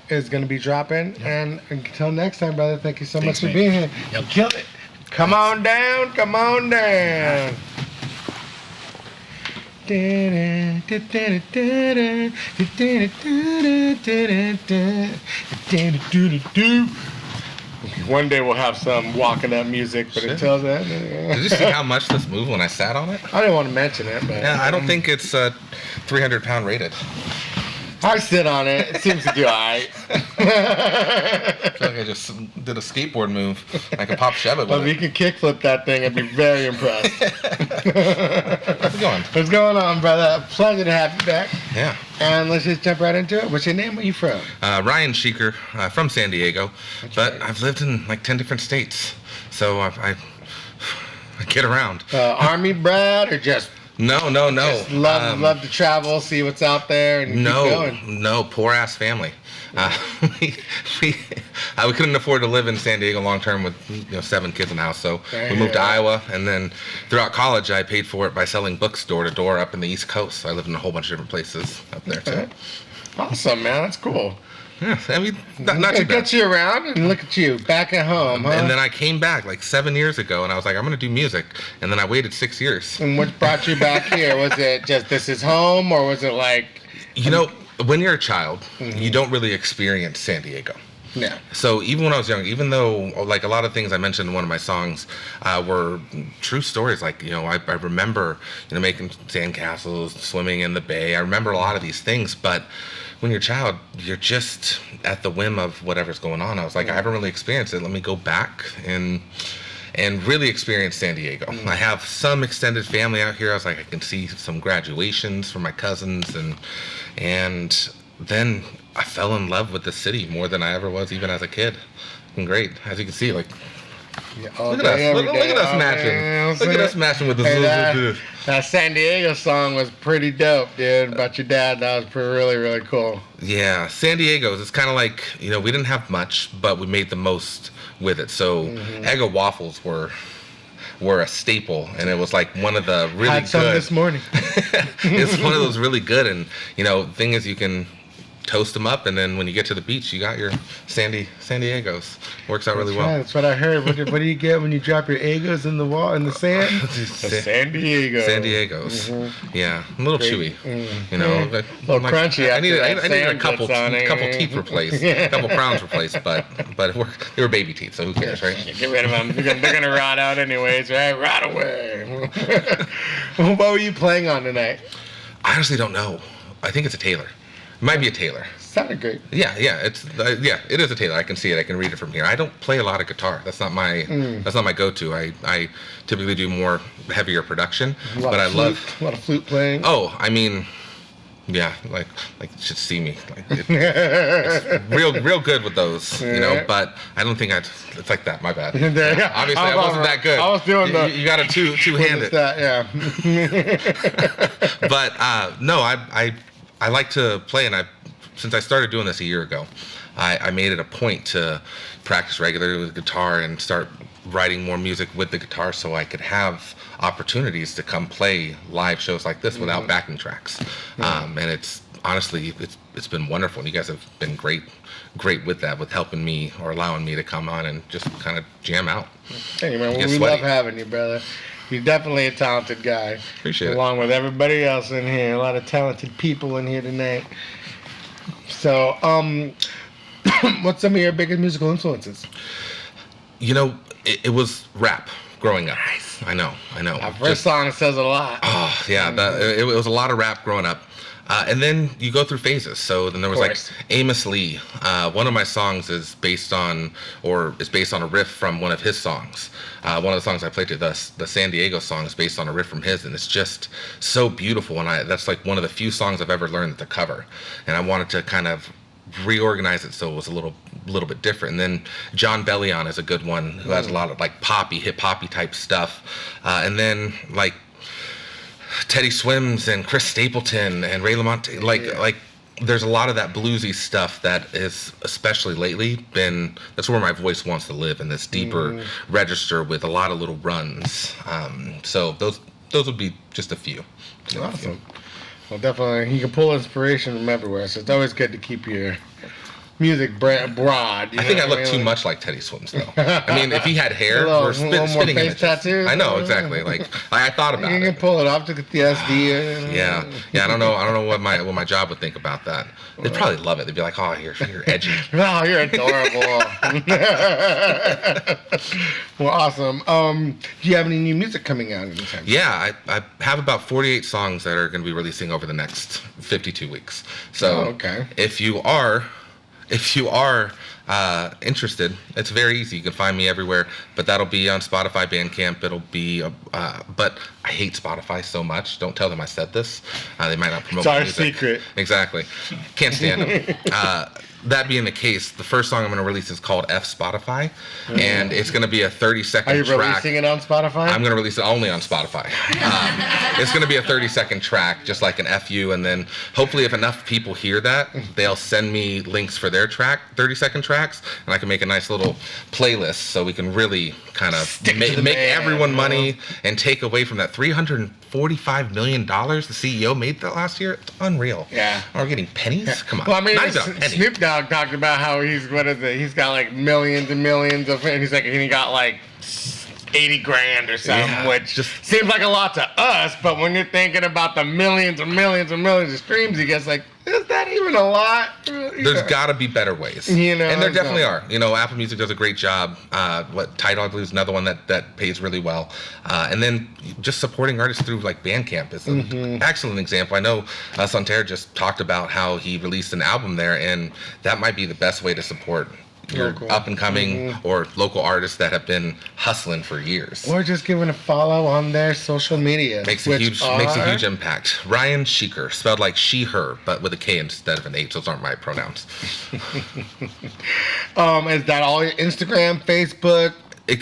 is going to be dropping. And until next time, brother, thank you so Thanks, much for mate. being here. Yep. You killed it. Come on down. Come on down. One day we'll have some walking up music, but until then, Did you see how much this moved when I sat on it? I didn't want to mention it, but Yeah, I don't think it's 300-pound rated. I sit on it. It seems to do all right. I feel like I just did a skateboard move. I could pop shove it Well, with if you it. can kickflip that thing, I'd be very impressed. How's it going? What's going on, brother? Pleasure to have you back. Yeah. And let's just jump right into it. What's your name? Where you from? Ryan Sheeker, from San Diego, but I've lived in like 10 different states, so I get around. Army brat or just No. just love to travel, see what's out there, and keep going? No, poor ass family. We couldn't afford to live in San Diego long term with 7 kids in the house, so we moved to Iowa, and then throughout college I paid for it by selling books door to door up in the East Coast. So I lived in a whole bunch of different places up there too. Awesome, man. That's cool. Yeah, I mean, not too It bad. gets you around, and look at you back at home, huh? And then I came back like 7 years ago, and I was like, I'm gonna do music, and then I waited 6 years. And what brought you back here? Was it just this is home, or was it like? When you're a child, you don't really experience San Diego. Yeah. So even when I was young, even though like a lot of things I mentioned in one of my songs were true stories, like I remember making sandcastles, swimming in the bay. I remember a lot of these things, but when you're a child, you're just at the whim of whatever's going on. I was like, I haven't really experienced it. Let me go back and really experience San Diego. I have some extended family out here. I was like, I can see some graduations from my cousins, and then I fell in love with the city more than I ever was even as a kid. And great, as you can see, like look at us, look at us matching. Look at us matching with the That San Diego song was pretty dope, dude. About your dad, that was really, really cool. Yeah, San Diego's. It's kind of like we didn't have much, but we made the most with it. So Eggo waffles were a staple, and it was like one of the really Had some good. this morning. It's one of those really good, and thing is you can toast them up, and then when you get to the beach, you got your San Diego's. Works out really well. Right, that's what I heard. What do you get when you drop your Egos in the sand? The San Diego. San Diego's. Yeah, a little chewy. But A little crunchy. I needed after that a sand couple gets on it. teeth replaced, a couple crowns replaced, but they were baby teeth, so who cares, right? Get rid of them. They're gonna rot out anyways, right? Rot away. What were you playing on tonight? I honestly don't know. I think it's a Taylor. It might be a Taylor. Sounded great. Yeah, it is a Taylor. I can see it. I can read it from here. I don't play a lot of guitar. That's not my go-to. I typically do more heavier production, but I love a lot of flute playing. Oh, I mean, yeah, like you should see me. Like, it's real good with those, But I don't think it's like that. My bad. Yeah, obviously, I wasn't that good. I was doing you got to two-handed. Yeah. But no, I like to play, and since I started doing this a year ago, I made it a point to practice regularly with guitar and start writing more music with the guitar so I could have opportunities to come play live shows like this without backing tracks. And it's honestly, it's been wonderful. And you guys have been great with that, with helping me or allowing me to come on and just kind of jam out. Hey, man, Get we sweaty. love having you, brother. You're definitely a talented guy. Appreciate it. Along with everybody else in here. A lot of talented people in here tonight. So, what's some of your biggest musical influences? It was rap growing up. Nice. I know. Our first song says a lot. Oh, yeah. It was a lot of rap growing up. And then you go through phases. So then there was like Amos Lee. One of my songs is based on a riff from one of his songs. One of the songs I played to the San Diego song is based on a riff from his, and it's just so beautiful. And that's like one of the few songs I've ever learned to cover. And I wanted to kind of reorganize it so it was a little bit different. And then John Bellion is a good one who has a lot of like hip hoppy type stuff. And then like Teddy Swims and Chris Stapleton and Ray Lamont, like there's a lot of that bluesy stuff that is, especially lately, that's where my voice wants to live, in this deeper register with a lot of little runs. So those would be just a few. Awesome. Well, definitely, you can pull inspiration from everywhere, so it's always good to keep your music broad. I think I look too much like Teddy Swims, though. I mean, if he had hair, A we're little more spitting face images. tattoos. I know exactly. Like I thought about You can it. pull it off to get the SD. Yeah. I don't know what my job would think about that. They'd probably love it. They'd be like, "Oh, you're edgy." Oh, you're adorable. Well, awesome. Do you have any new music coming out anytime? Yeah, I have about 48 songs that are going to be releasing over the next 52 weeks. So okay. if you are interested, it's very easy. You can find me everywhere, but that'll be on Spotify, Bandcamp. It'll be, but I hate Spotify so much. Don't tell them I said this. They might not promote It's our my music. secret. Exactly. Can't stand them. That being the case, the first song I'm going to release is called F Spotify, and it's going to be a 30-second Are you track. releasing it on Spotify? I'm going to release it only on Spotify. It's going to be a 30-second track, just like an FU, and then hopefully if enough people hear that, they'll send me links for their 30-second tracks, and I can make a nice little playlist so we can really kind of make everyone money and take away from that $345 million the CEO made that last year. It's unreal. Yeah. We're getting pennies? Come on. Well, I mean, Not even a penny. Snoop Dogg talked about how he's got like millions and millions of, and he got like 80 grand or something, Yeah, which just seems like a lot to us, but when you're thinking about the millions and millions and millions of streams he gets, like, is that even a lot? There's got to be better ways. You know, and there definitely are. You know, Apple Music does a great job. Tidal, I believe, is another one that pays really well. And then just supporting artists through like Bandcamp is an excellent example. I know Santerre just talked about how he released an album there, and that might be the best way to support your up and coming or local artists that have been hustling for years. Or just giving a follow on their social media. Makes a huge impact. Ryan Sheeker, spelled like she, her, but with a K instead of an H. Those aren't my pronouns. Is that all your Instagram, Facebook?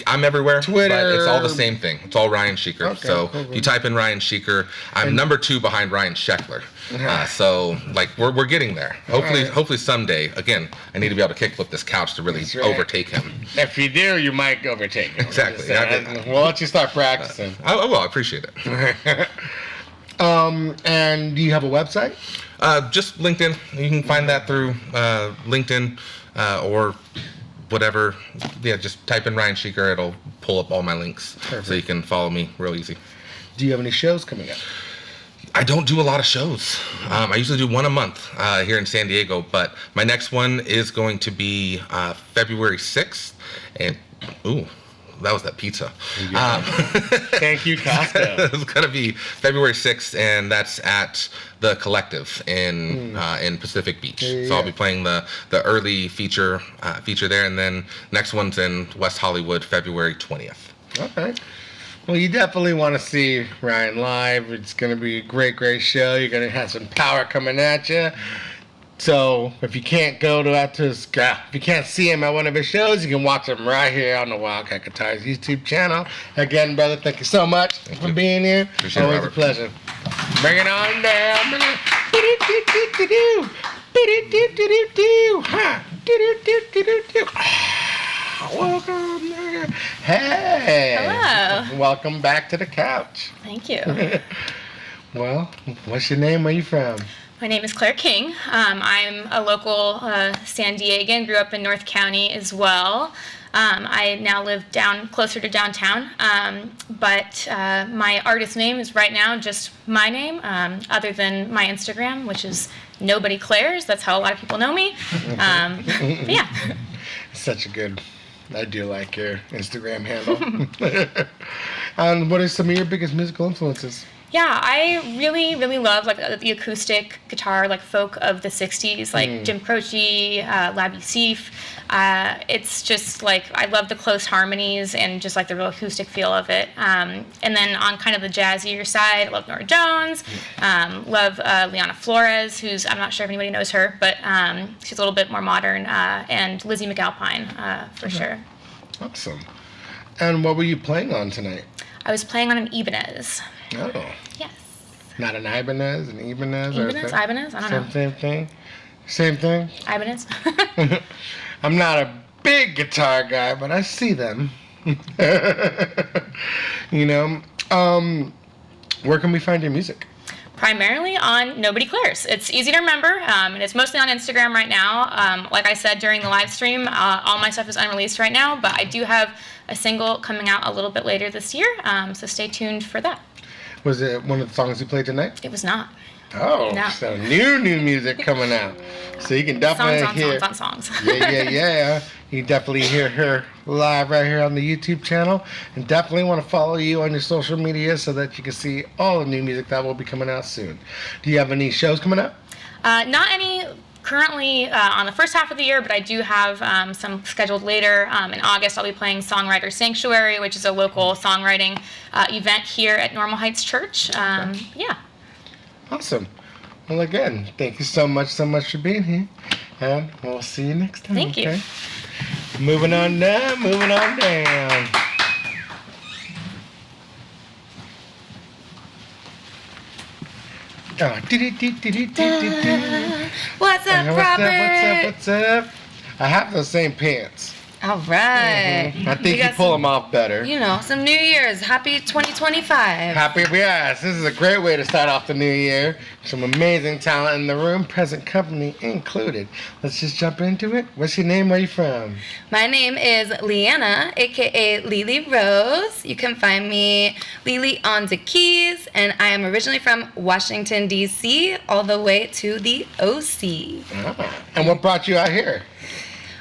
I'm everywhere. Twitter. But it's all the same thing. It's all Ryan Sheeker. Okay, so cool. you type in Ryan Sheeker. I'm number 2 behind Ryan Sheckler. So like we're getting there. Hopefully someday. Again, I need to be able to kickflip this couch to really overtake him. If you do, you might overtake him. Exactly. We'll let you start practicing. I will. I appreciate it. And do you have a website? Just LinkedIn. You can find that through LinkedIn or whatever. Yeah, just type in Ryan Sheeker. It'll pull up all my links. Perfect. So you can follow me real easy. Do you have any shows coming up? I don't do a lot of shows. I usually do one a month here in San Diego, but my next one is going to be February 6th. And, ooh, that was that pizza. Thank you, Costco. It's going to be February 6th, and that's at the Collective in Pacific Beach. So I'll be playing the early feature there, and then next one's in West Hollywood, February 20th. Okay. Well, you definitely want to see Ryan live. It's going to be a great, great show. You're going to have some power coming at you. So if you can't if you can't see him at one of his shows, you can watch him right here on the Wildcat Guitars YouTube channel. Again, brother, thank you so much for being here. Appreciate it, Always a Robert. pleasure. Bring it on down. Welcome there. Hey. Hello. Welcome back to the couch. Thank you. Well, what's your name? Where you from? My name is Claire King. I'm a local San Diegan, grew up in North County as well. I now live closer to downtown, but my artist name is right now just my name, other than my Instagram, which is Nobody Claire's. That's how a lot of people know me. But yeah. Such a good, I do like your Instagram handle. And what are some of your biggest musical influences? Yeah, I really, really love like the acoustic guitar, like folk of the '60s, like Jim Croce, Labby Seif. It's just like I love the close harmonies and just like the real acoustic feel of it. And then on kind of the jazzier side, I love Nora Jones, love Liana Flores, who's I'm not sure if anybody knows her, but she's a little bit more modern, and Lizzie McAlpine for sure. Awesome. And what were you playing on tonight? I was playing on an Ibanez. Oh. Yes. Not an Ibanez, an Ibanez? Ibanez? Ibanez? I don't know. Same thing? Same thing? Ibanez? I'm not a big guitar guy, but I see them. You know? Where can we find your music? Primarily on Nobody Cares. It's easy to remember, and it's mostly on Instagram right now. Like I said during the live stream, all my stuff is unreleased right now, but I do have a single coming out a little bit later this year, so stay tuned for that. Was it one of the songs you played tonight? It was not. Oh, No. so new music coming out. So you can definitely hear. Songs. Yeah. You can definitely hear her live right here on the YouTube channel. And definitely want to follow you on your social media so that you can see all the new music that will be coming out soon. Do you have any shows coming up? Not any currently on the first half of the year, but I do have some scheduled later. In August, I'll be playing Songwriter Sanctuary, which is a local songwriting event here at Normal Heights Church. Yeah. Awesome. Well, again, thank you so much for being here. And we'll see you next time. Thank you. Moving on down. Oh, What's up, Robert? What's up? I have those same pants. All right. I think you got pull some, them off better. You know, some New Year's. Happy 2025. Yes, this is a great way to start off the new year. Some amazing talent in the room, present company included. Let's just jump into it. What's your name? Where are you from? My name is Leanna, aka Lely Rose. You can find me Lely on the keys, and I am originally from Washington, D.C., all the way to the OC. And what brought you out here?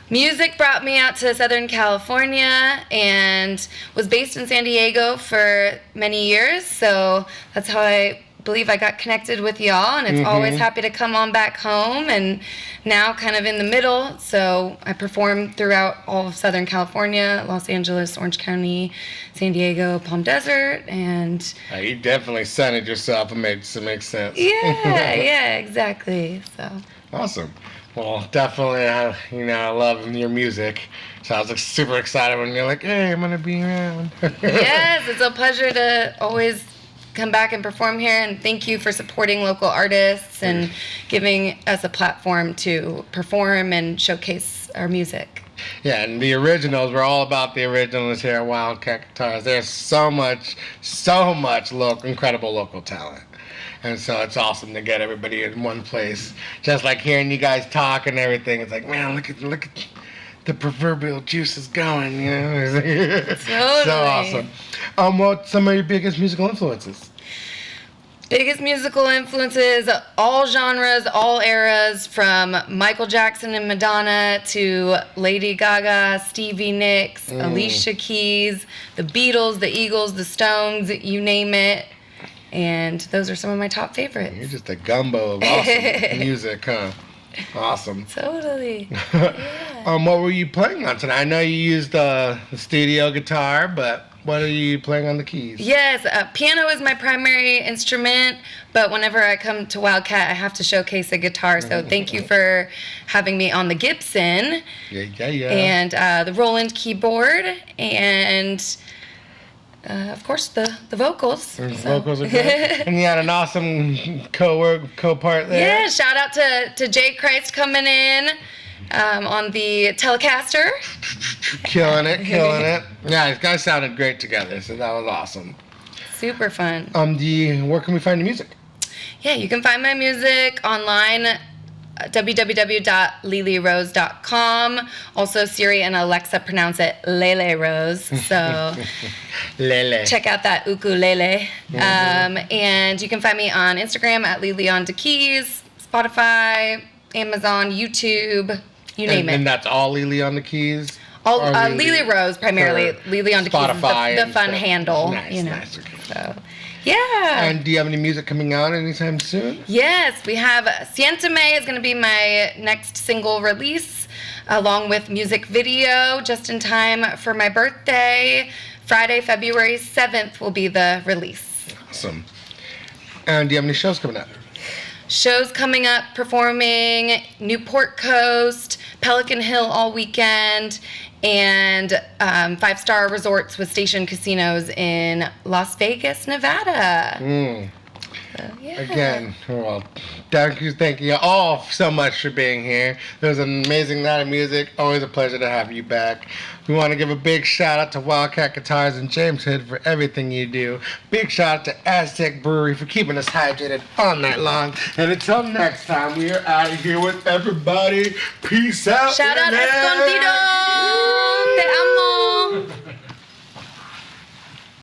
Music brought me out to Southern California and was based in San Diego for many years, so that's how I believe I got connected with y'all, and it's always happy to come on back home, and now kind of in the middle, so I perform throughout all of Southern California, Los Angeles, Orange County, San Diego, Palm Desert, and... You definitely centered yourself and made it make sense. Yeah, exactly, so... Awesome. Well, definitely, I love your music. So I was super excited when you're like, hey, I'm going to be around. Yes, it's a pleasure to always come back and perform here, and thank you for supporting local artists and giving us a platform to perform and showcase our music. Yeah, and the originals, we're all about the originals here at Wildcat Guitars. There's so much incredible local talent. And so it's awesome to get everybody in one place. Just like hearing you guys talk and everything. It's like, man, look at the proverbial juice is going, you know? Totally. So awesome. What's some of your biggest musical influences? Biggest musical influences, all genres, all eras, from Michael Jackson and Madonna to Lady Gaga, Stevie Nicks, Alicia Keys, the Beatles, the Eagles, the Stones, you name it. And those are some of my top favorites. You're just a gumbo of awesome music, huh? Awesome. Totally. Yeah. What were you playing on tonight? I know you used the studio guitar, but what are you playing on the keys? Yes, piano is my primary instrument, but whenever I come to Wildcat, I have to showcase a guitar. So thank you for having me on the Gibson. Yeah. And the Roland keyboard, and of course the vocals. The vocals are good. And you had an awesome co-part there. Yeah, shout out to Jay Christ coming in on the Telecaster. Killing it. Yeah, these guys sounded great together, so that was awesome. Super fun. Where can we find your music? Yeah, you can find my music online, www.lelyrose.com. Also, Siri and Alexa pronounce it Lely Rose, so Lele. check out that ukulele. And you can find me on Instagram at Lely on the keys, Spotify, Amazon, YouTube, you name it. And that's all Lely on the keys? All Lely Rose primarily. Lely on the keys is the fun stuff. handle. Nice, you know. nice. Okay. So, yeah. And do you have any music coming out anytime soon? Yes, we have Sienta May is going to be my next single release, along with music video, just in time for my birthday. Friday, February 7th will be the release. Awesome. And do you have any shows coming up? Shows coming up, performing Newport Coast, Pelican Hill all weekend, and 5-star resorts with station casinos in Las Vegas, Nevada. Again, well, thank you all so much for being here. It was an amazing night of music. Always a pleasure to have you back. We want to give a big shout out to Wildcat Guitars and James Hood for everything you do. Big shout out to Aztec Brewery for keeping us hydrated all night long. And until next time, we are out of here with everybody. Peace out. Shout out Escondido. Te amo.